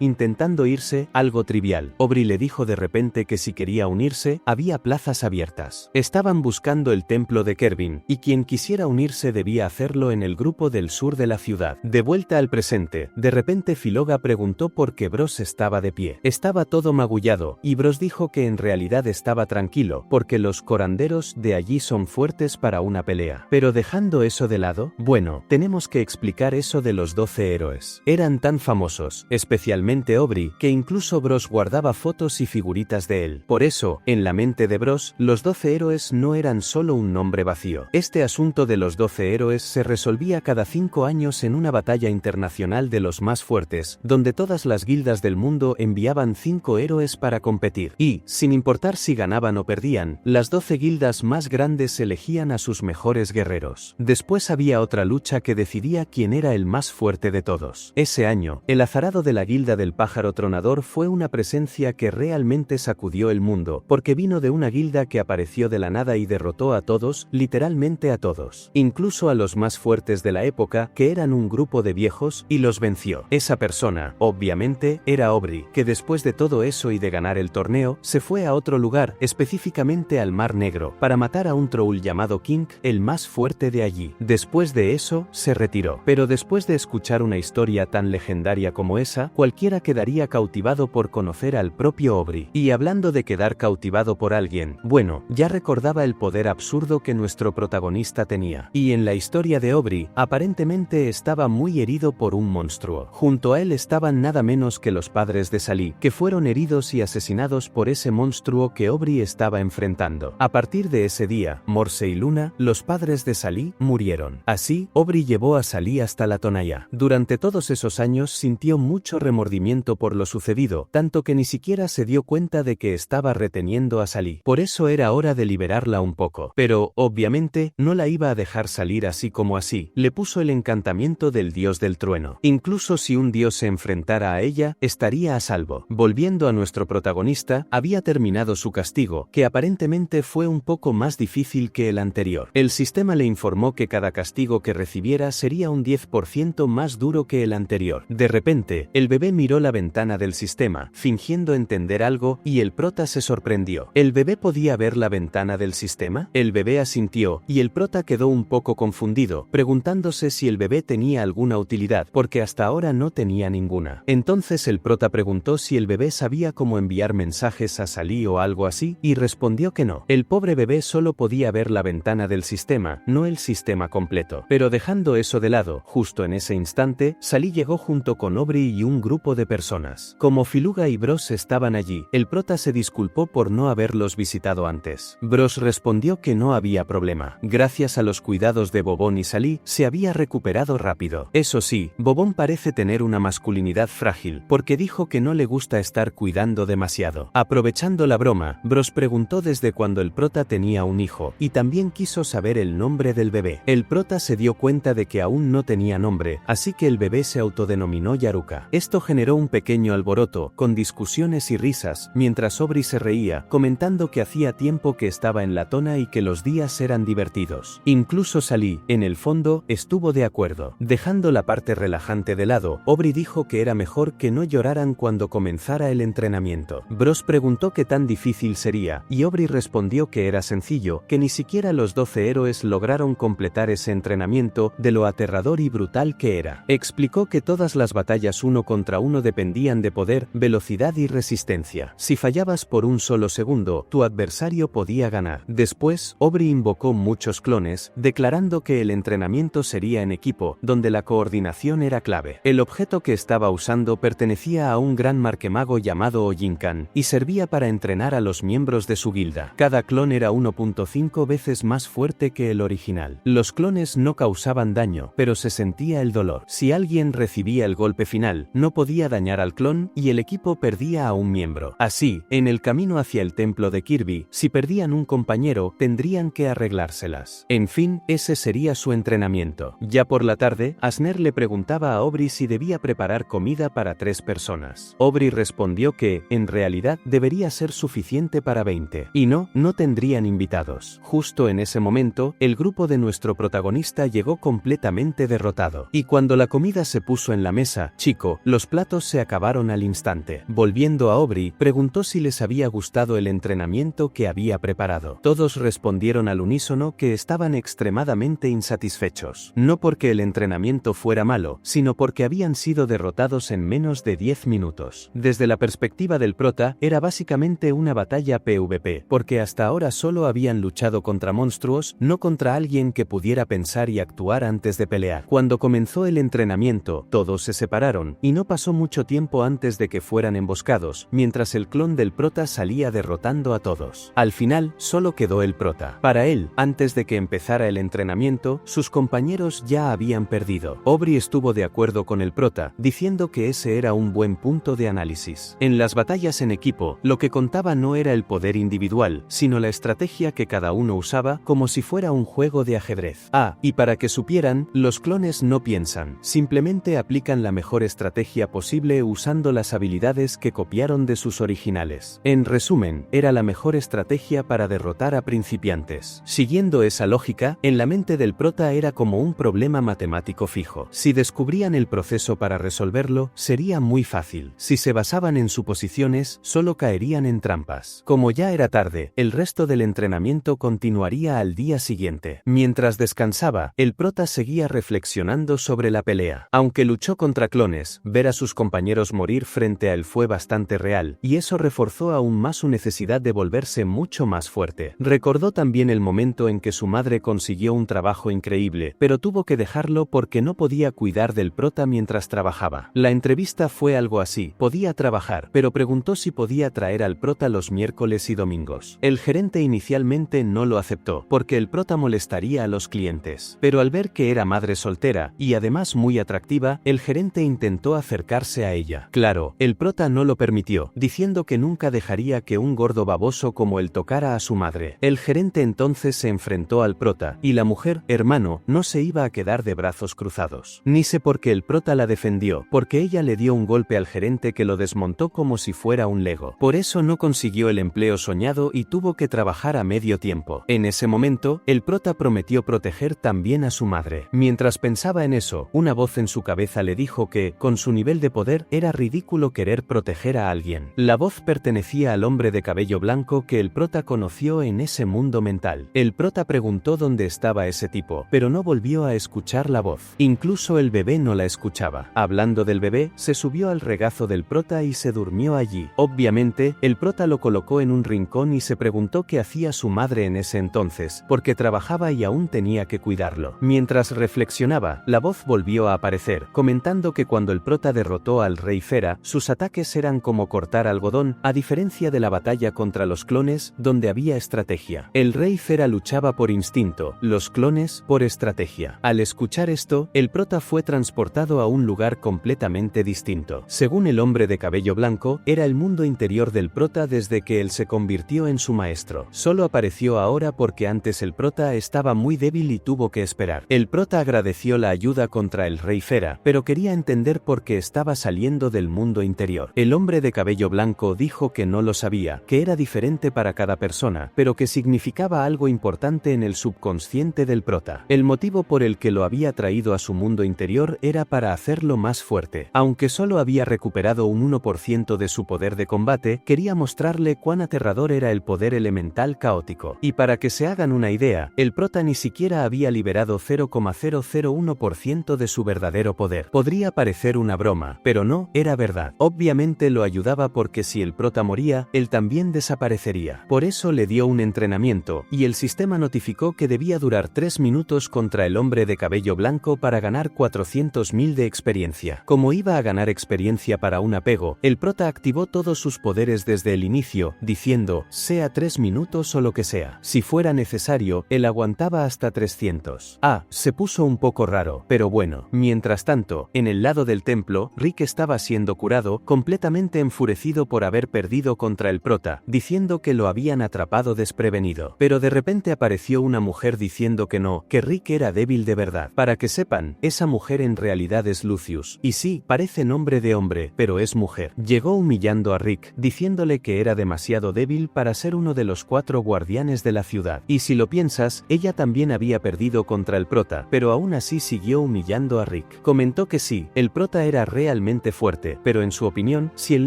intentando irse, algo trivial. Aubrey le dijo de repente que si quería unirse, había plazas abiertas. Estaban buscando el templo de Kerbin, y quien quisiera unirse debía hacerlo en el grupo del sur de la ciudad. De vuelta al presente, de repente Filoga preguntó por qué Bros estaba de pie. Estaba todo magullado, y Bros dijo que en realidad estaba tranquilo, porque los curanderos de allí son fuertes para una pelea. Pero dejando eso de lado, bueno, tenemos que explicar eso de los 12 héroes. Eran tan famosos, especialmente Aubrey, que incluso Bros guardaba fotos y figuritas de él. Por eso, en la mente de Bros, los 12 héroes no eran solo un nombre vacío. Este asunto de los 12 héroes se resolvía cada 5 años en una batalla internacional de los más fuertes, donde todas las guildas del mundo enviaban 5 héroes para competir. Y, sin importar si ganaban o perdían, las 12 guildas más grandes elegían a sus mejores guerreros. Después había otra lucha que decidía quién era el más fuerte de todos. Ese año, el azarado de la guilda del pájaro tronador fue una presencia que realmente sacudió el mundo, porque vino de una guilda que apareció de la nada y derrotó a todos, literalmente a todos, incluso a los más fuertes de la época, que eran un grupo de viejos, y los venció. Esa persona, obviamente, era Aubrey, que después de todo eso y de ganar el torneo, se fue a otro lugar, específicamente al Mar Negro, para matar a un troll llamado King, el más fuerte de allí. Después de eso, se retiró. Pero después de escuchar una historia tan legendaria como esa, cualquiera quedaría cautivado por conocer al propio Aubrey. Y hablando de quedar cautivado por alguien, bueno, ya recordaba el poder absurdo que nuestro protagonista tenía. Y en la historia de Aubrey, aparentemente estaba muy herido por un monstruo. Junto a él estaban nada menos que los padres de Salí, que fueron heridos y asesinados por ese monstruo que Aubrey estaba enfrentando. A partir de ese día, Morse y Luna, los padres de Salí, murieron. Así, Aubrey llevó a Salí hasta la Tonaya. Durante todos esos años sintió mucho remordimiento por lo sucedido, tanto que ni siquiera se dio cuenta de que estaba reteniendo a Salí. Por eso era hora de liberarla un poco. Pero, obviamente, no la iba a dejar salir así como así. Le puso el encantamiento del dios del trueno. Incluso si un dios se enfrentara a ella, estaría a salvo. Volviendo a nuestro protagonista, había terminado su castigo, que aparentemente fue un poco más difícil que el anterior. El sistema le informó que cada castigo que recibiera sería un 10% más duro que el anterior. De repente, el bebé miró la ventana del sistema, fingiendo entender algo, y el prota se sorprendió. ¿El bebé podía ver la ventana del sistema? El bebé asintió, y el prota quedó un poco confundido, preguntándose si el bebé tenía alguna utilidad, porque hasta ahora no tenía ninguna. Entonces el prota preguntó si el bebé sabía cómo enviar mensajes a Salí o algo así, y respondió que no. El pobre bebé solo podía ver la ventana del sistema, no el sistema completo. Pero dejando eso de lado, justo en ese instante, Salí llegó junto con Aubrey y un grupo de personas. Como Filuga y Bros estaban allí, el prota se disculpó por no haberlos visitado antes. Bros respondió que no había problema. Gracias a los cuidados de Bobón y Salí, se había recuperado rápido. Eso sí, Bobón parece tener una masculinidad frágil, porque dijo que no le gusta estar cuidando demasiado. Aprovechando la broma, Bros preguntó desde cuándo el prota tenía un hijo, y también quiso saber el nombre del bebé. El prota se dio cuenta de que aún no tenía nombre, así que el bebé se autodenominó Yaruka. Esto generó un pequeño alboroto, con discusiones y risas, mientras Aubrey se reía, comentando que hacía tiempo que estaba en la tona y que los días eran divertidos. Incluso Salí, en el fondo, estuvo de acuerdo. Dejando la parte relajante de lado, Aubrey dijo que era mejor que no lloraran cuando comenzara el entrenamiento. Bros preguntó qué tan difícil sería, y Aubrey respondió que era sencillo, que ni siquiera los 12 héroes lograron completar ese entrenamiento, de lo aterrador y brutal que era. Explicó que todas las batallas uno contra uno dependían de poder, velocidad y resistencia. Si fallabas por un solo segundo, tu adversario podía ganar. Después, Aubrey invocó muchos clones, declarando que el entrenamiento sería en equipo, donde la coordinación era clave. El objeto que estaba usando pertenecía a un gran marquemago llamado Ojinkan, y servía para entrenar a los miembros de su guilda. Cada clon era 1.5 veces más fuerte que el original. Los clones no causaban daño, pero se sentía el dolor. Si alguien recibía el golpe final, no podía dañar al clon, y el equipo perdía a un miembro. Así, en el camino hacia el templo de Kirby, si perdían un compañero, tendrían que arreglárselas. En fin, ese sería su entrenamiento. Ya por la tarde, Asner le preguntaba a Aubrey si debía preparar comida para 3 personas. Aubrey respondió que, en realidad, debería ser suficiente para 20. Y no tendrían invitados. Justo en ese momento, el grupo de nuestro protagonista llegó completamente derrotado. Y cuando la comida se puso en la mesa, chico, los platos se acabaron al instante. Volviendo a Aubrey, preguntó si les había gustado el entrenamiento que había preparado. Todos respondieron al unísono que estaban extremadamente insatisfechos. No porque el entrenamiento fuera malo, sino porque habían sido derrotados en menos de 10 minutos. Desde la perspectiva del prota, era básicamente una batalla PvP, porque hasta ahora solo habían luchado contra monstruos, no contra alguien que pudiera pensar y actuar antes de pelear. Cuando comenzó el entrenamiento, todos se separaron, y no pasó mucho tiempo antes de que fueran emboscados, mientras el clon del prota salía derrotando a todos. Al final, solo quedó el prota. Para él, antes de que empezara el entrenamiento, sus compañeros ya habían perdido. Aubrey estuvo de acuerdo con el prota, diciendo que ese era un buen punto de análisis. En las batallas en equipo, lo que contaba no era el poder individual, sino la estrategia que cada uno usaba, como si fuera un juego de ajedrez. Y para que supieran, los clones no piensan, simplemente aplican la mejor estrategia posible usando las habilidades que copiaron de sus originales. En resumen, era la mejor estrategia para derrotar a principiantes. Siguiendo esa lógica, en la mente del prota era como un problema matemático fijo. Si descubrían el proceso para resolverlo, sería muy fácil. Si se basaban en suposiciones, solo caerían en trampas. Como ya era tarde, el resto del entrenamiento continuaría al día siguiente. Mientras descansaba, el prota seguía reflexionando sobre la pelea. Aunque luchó contra clones, ver a sus compañeros morir frente a él fue bastante real, y eso reforzó aún más su necesidad de volverse mucho más fuerte. Recordó también el momento en que su madre consiguió un trabajo increíble, pero tuvo que dejarlo porque no podía cuidar del prota mientras trabajaba. La entrevista fue algo así: podía trabajar, pero preguntó si podía traer al prota los miércoles y domingos. El gerente inicialmente no lo aceptó, porque el prota molestaría a los clientes. Pero al ver que era madre soltera, y además muy atractiva, el gerente intentó acercarse a ella. Claro, el prota no lo permitió, diciendo que nunca dejaría que un gordo baboso como él tocara a su madre. El gerente entonces se enfrentó al prota, y la mujer, hermano, no se iba a quedar de brazos cruzados. Ni sé por qué el prota la defendió, porque ella le dio un golpe al gerente que lo desmontó como si fuera un Lego. Por eso no consiguió el empleo soñado y tuvo que trabajar a medio tiempo. En ese momento, el prota prometió proteger también a su madre. Mientras pensaba en eso, una voz en su cabeza le dijo que, con su nivel de poder, era ridículo querer proteger a alguien. La voz pertenecía al hombre de cabello blanco que el prota conoció en ese mundo mental. El prota preguntó dónde estaba ese tipo, pero no volvió a escuchar la voz. Incluso el bebé no la escuchaba. Hablando del bebé, se subió al regazo del prota y se durmió allí. Obviamente, el prota lo colocó en un rincón y se preguntó qué hacía su madre en ese entonces, porque trabajaba y aún tenía que cuidarlo. Mientras reflexionaba, la voz volvió a aparecer, comentando que cuando el prota derrotó al rey Fera, sus ataques eran como cortar algodón, a diferencia de la batalla contra los clones, donde había estrategia. El rey Fera luchaba por instinto, los clones por estrategia. Al escuchar esto, el prota fue transportado a un lugar completamente distinto. Según el hombre de cabello blanco, era el mundo interior del prota desde que él se convirtió en su maestro. Solo apareció ahora porque antes el prota estaba muy débil y tuvo que esperar. El prota agradeció la ayuda contra el rey Fera, pero quería entender por qué estaba saliendo del mundo interior. El hombre de cabello blanco dijo que no lo sabía, que era diferente para cada persona, pero que significaba algo importante en el subconsciente del prota. El motivo por el que lo había traído a su mundo interior era para hacerlo más fuerte. Aunque solo había recuperado un 1% de su poder de combate, quería mostrarle cuán aterrador era el poder elemental caótico. Y para que se hagan una idea, el prota ni siquiera había liberado 0,001% de su verdadero poder. Podría parecer una broma, pero no, era verdad. Obviamente lo ayudaba porque si el prota moría, él también desaparecería. Por eso le dio un entrenamiento, y el sistema notificó que debía durar 3 minutos contra el hombre de cabello blanco para ganar 400.000 de experiencia. Como iba a ganar experiencia para un apego, el prota activó todos sus poderes desde el inicio, diciendo, sea 3 minutos o lo que sea. Si fuera necesario, él aguantaba hasta 300. Se puso un poco raro, pero bueno. Mientras tanto, en el lado del templo, Rick estaba siendo curado, completamente enfurecido por haber perdido contra el prota, diciendo que lo habían atrapado desprevenido. Pero de repente apareció una mujer diciendo que no, que Rick era débil de verdad. Para que sepan, esa mujer en realidad es Lucius, Lucius. Y sí, parece nombre de hombre, pero es mujer. Llegó humillando a Rick, diciéndole que era demasiado débil para ser uno de los 4 guardianes de la ciudad. Y si lo piensas, ella también había perdido contra el prota, pero aún así siguió humillando a Rick. Comentó que sí, el prota era realmente fuerte, pero en su opinión, si el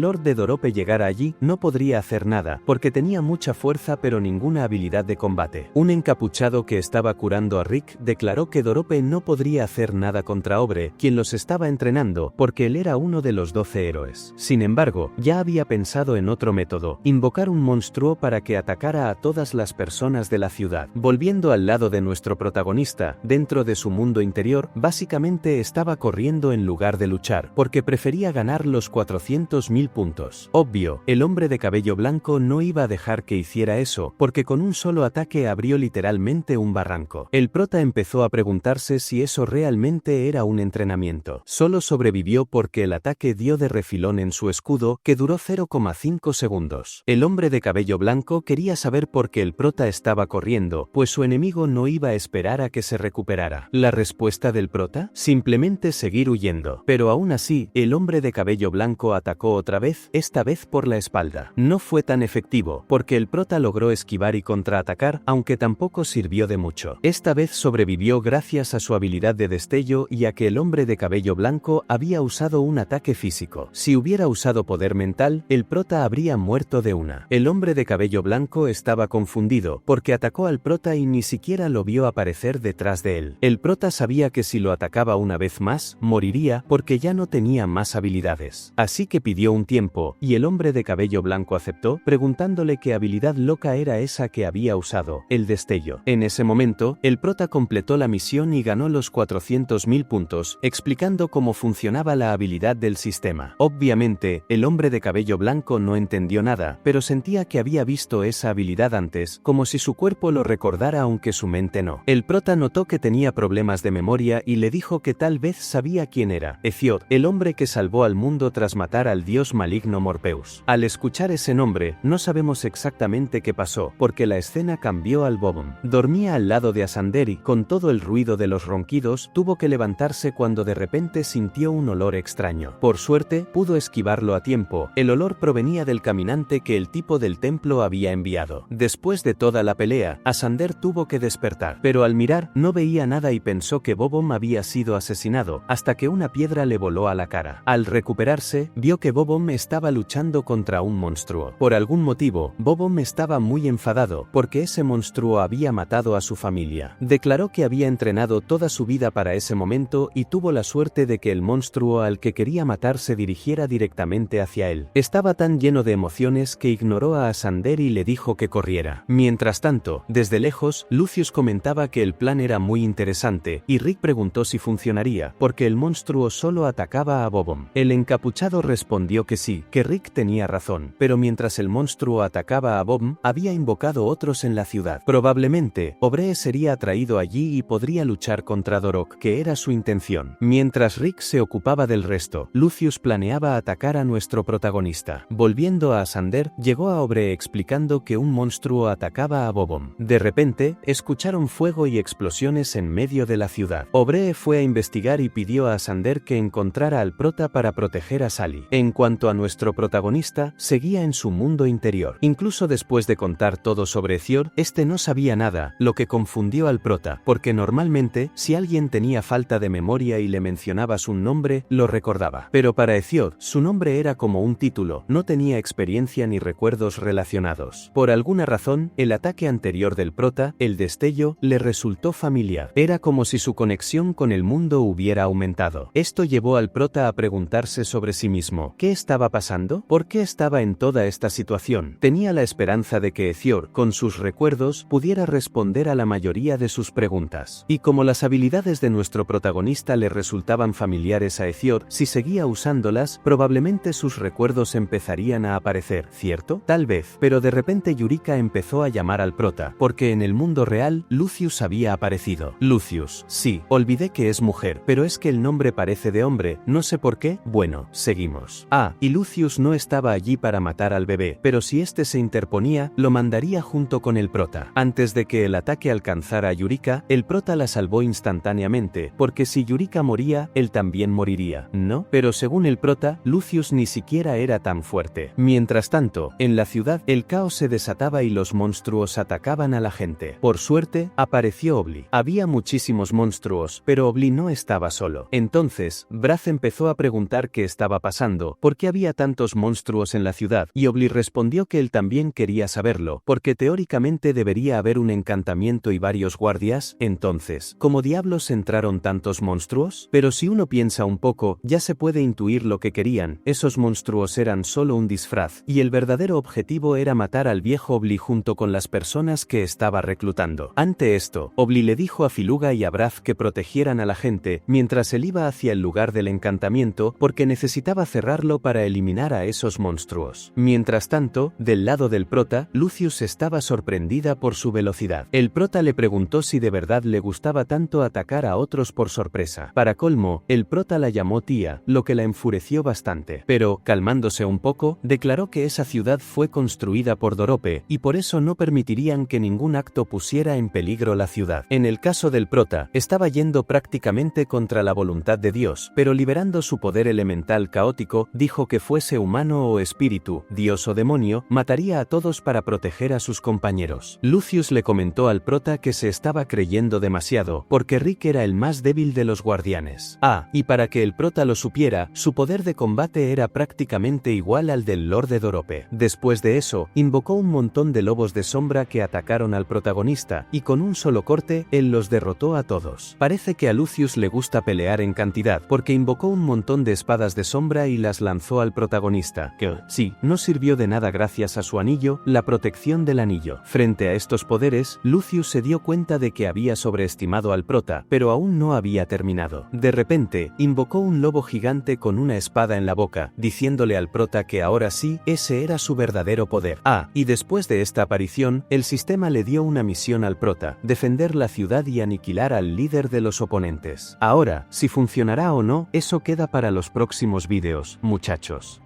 Lord de Dorope llegara allí, no podría hacer nada, porque tenía mucha fuerza pero ninguna habilidad de combate. Un encapuchado que estaba curando a Rick declaró que Dorope no podría hacer nada contra Obre, quien los estaba entrenando, porque él era uno de los 12 héroes. Sin embargo, ya había pensado en otro método, invocar un monstruo para que atacara a todas las personas de la ciudad. Volviendo al lado de nuestro protagonista, dentro de su mundo interior, básicamente estaba corriendo en lugar de luchar, porque prefería ganar los 400.000 puntos. Obvio, el hombre de cabello blanco no iba a dejar que hiciera eso, porque con un solo ataque abrió literalmente un barranco. El prota empezó a preguntarse si eso realmente era un entrenamiento. Solo sobrevivió porque el ataque dio de refilón en su escudo, que duró 0,5 segundos. El hombre de cabello blanco quería saber por qué el prota estaba corriendo, pues su enemigo no iba a esperar a que se recuperara. ¿La respuesta del prota? Simplemente seguir huyendo. Pero aún así, el hombre de cabello blanco atacó otra vez, esta vez por la espalda. No fue tan efectivo, porque el prota logró esquivar y contraatacar, aunque tampoco sirvió de mucho. Esta vez sobrevivió gracias a su habilidad de destello y a que el hombre de cabello blanco había usado un ataque físico. Si hubiera usado poder mental, el prota habría muerto de una. El hombre de cabello blanco estaba confundido, porque atacó al prota y ni siquiera lo vio aparecer detrás de él. El prota sabía que si lo atacaba una vez más, moriría, porque ya no tenía más habilidades. Así que pidió un tiempo, y el hombre de cabello blanco aceptó, preguntándole qué habilidad loca era esa que había usado, el destello. En ese momento, el prota completó la misión y ganó los 400.000 puntos, explicando cómo funcionaba la habilidad del sistema. Obviamente, el hombre de cabello blanco no entendió nada, pero sentía que había visto esa habilidad antes, como si su cuerpo lo recordara aunque su mente no. El prota notó que tenía problemas de memoria y le dijo que tal vez sabía quién era. Ethiod, el hombre que salvó al mundo tras matar al dios maligno Morpheus. Al escuchar ese nombre, no sabemos exactamente qué pasó, porque la escena cambió al Bobom. Dormía al lado de Asander y, con todo el ruido de los ronquidos, tuvo que levantarse cuando de repente sintió un olor extraño. Por suerte, pudo esquivarlo a tiempo. El olor provenía del caminante que el tipo del templo había enviado. Después de toda la pelea, Asander tuvo que despertar, pero al mirar, no veía nada y pensó que Bobom había sido asesinado, hasta que una piedra le voló a la cara. Al recuperarse, vio que Bobom estaba luchando contra un monstruo. Por algún motivo, Bobom estaba muy enfadado, porque ese monstruo había matado a su familia. Declaró que había entrenado toda su vida para ese momento y tuvo la suerte de que el monstruo al que quería matar se dirigiera directamente hacia él. Estaba tan lleno de emociones que ignoró a Asander y le dijo que corriera. Mientras tanto, desde lejos, Lucius comentaba que el plan era muy interesante, y Rick preguntó si funcionaría, porque el monstruo solo atacaba a Bobom. El encapuchado respondió que sí, que Rick tenía razón, pero mientras el monstruo atacaba a Bobom, había invocado otros en la ciudad. Probablemente, Obree sería atraído allí y podría luchar contra Dorok, que era su intención. Mientras Rick se ocupaba del resto, Lucius planeaba atacar a nuestro protagonista. Volviendo a Asander, llegó a Obree explicando que un monstruo atacaba a Bobom. De repente, escucharon fuego y explosiones en medio de la ciudad. Obree fue a investigar y pidió a Asander que encontrara al prota para proteger a Sally. En cuanto a nuestro protagonista, seguía en su mundo interior. Incluso después de contar todo sobre Ethiod, este no sabía nada, lo que confundió al prota, porque normalmente, si alguien tenía falta de memoria y le mencionabas un nombre, lo recordaba. Pero para Ethiod, su nombre era como un título, no tenía experiencia ni recuerdos relacionados. Por alguna razón, el ataque anterior del prota, el destello, le resultó familiar. Era como si su conexión con el mundo hubiera aumentado. Esto llevó al prota a preguntarse sobre sí mismo. ¿Qué estaba pasando? ¿Por qué estaba en toda esta situación? Tenía la esperanza de que Ethiod, con sus recuerdos, pudiera responder a la mayoría de sus preguntas. Y como las habilidades de nuestro protagonista le resultaban familiares a Ethiod, si seguía usándolas, probablemente sus recuerdos empezarían a aparecer, ¿cierto? Tal vez, pero de repente Yurika empezó a llamar al prota, porque en el mundo real, Lucius había aparecido. Lucius, sí, olvidé que es mujer, pero es que el nombre parece de hombre, no sé por qué. Bueno, seguimos. Ah, y Lucius no estaba allí para matar al bebé, pero si este se interponía, lo mandaría junto con el prota. Antes de que el ataque alcanzara a Yurika, el prota la salvó instantáneamente, porque si Yurika moría, él también también moriría, ¿no? Pero según el prota, Lucius ni siquiera era tan fuerte. Mientras tanto, en la ciudad, el caos se desataba y los monstruos atacaban a la gente. Por suerte, apareció Obli. Había muchísimos monstruos, pero Obli no estaba solo. Entonces, Braz empezó a preguntar qué estaba pasando, por qué había tantos monstruos en la ciudad, y Obli respondió que él también quería saberlo, porque teóricamente debería haber un encantamiento y varios guardias. Entonces, ¿cómo diablos entraron tantos monstruos? Pero si uno piensa un poco, ya se puede intuir lo que querían. Esos monstruos eran solo un disfraz, y el verdadero objetivo era matar al viejo Obli junto con las personas que estaba reclutando. Ante esto, Obli le dijo a Filuga y a Braz que protegieran a la gente, mientras él iba hacia el lugar del encantamiento, porque necesitaba cerrarlo para eliminar a esos monstruos. Mientras tanto, del lado del prota, Lucius estaba sorprendida por su velocidad. El prota le preguntó si de verdad le gustaba tanto atacar a otros por sorpresa. Para colmo, el prota la llamó tía, lo que la enfureció bastante. Pero, calmándose un poco, declaró que esa ciudad fue construida por Dorope, y por eso no permitirían que ningún acto pusiera en peligro la ciudad. En el caso del prota, estaba yendo prácticamente contra la voluntad de Dios, pero liberando su poder elemental caótico, dijo que fuese humano o espíritu, dios o demonio, mataría a todos para proteger a sus compañeros. Lucius le comentó al prota que se estaba creyendo demasiado, porque Rick era el más débil de los guardianes. Y para que el prota lo supiera, su poder de combate era prácticamente igual al del Lord de Dorope. Después de eso, invocó un montón de lobos de sombra que atacaron al protagonista, y con un solo corte, él los derrotó a todos. Parece que a Lucius le gusta pelear en cantidad, porque invocó un montón de espadas de sombra y las lanzó al protagonista, que, sí, no sirvió de nada gracias a su anillo, la protección del anillo. Frente a estos poderes, Lucius se dio cuenta de que había sobreestimado al prota, pero aún no había terminado. De repente, invocó un lobo gigante con una espada en la boca, diciéndole al prota que ahora sí, ese era su verdadero poder. Y después de esta aparición, el sistema le dio una misión al prota, defender la ciudad y aniquilar al líder de los oponentes. Ahora, si funcionará o no, eso queda para los próximos vídeos, muchachos.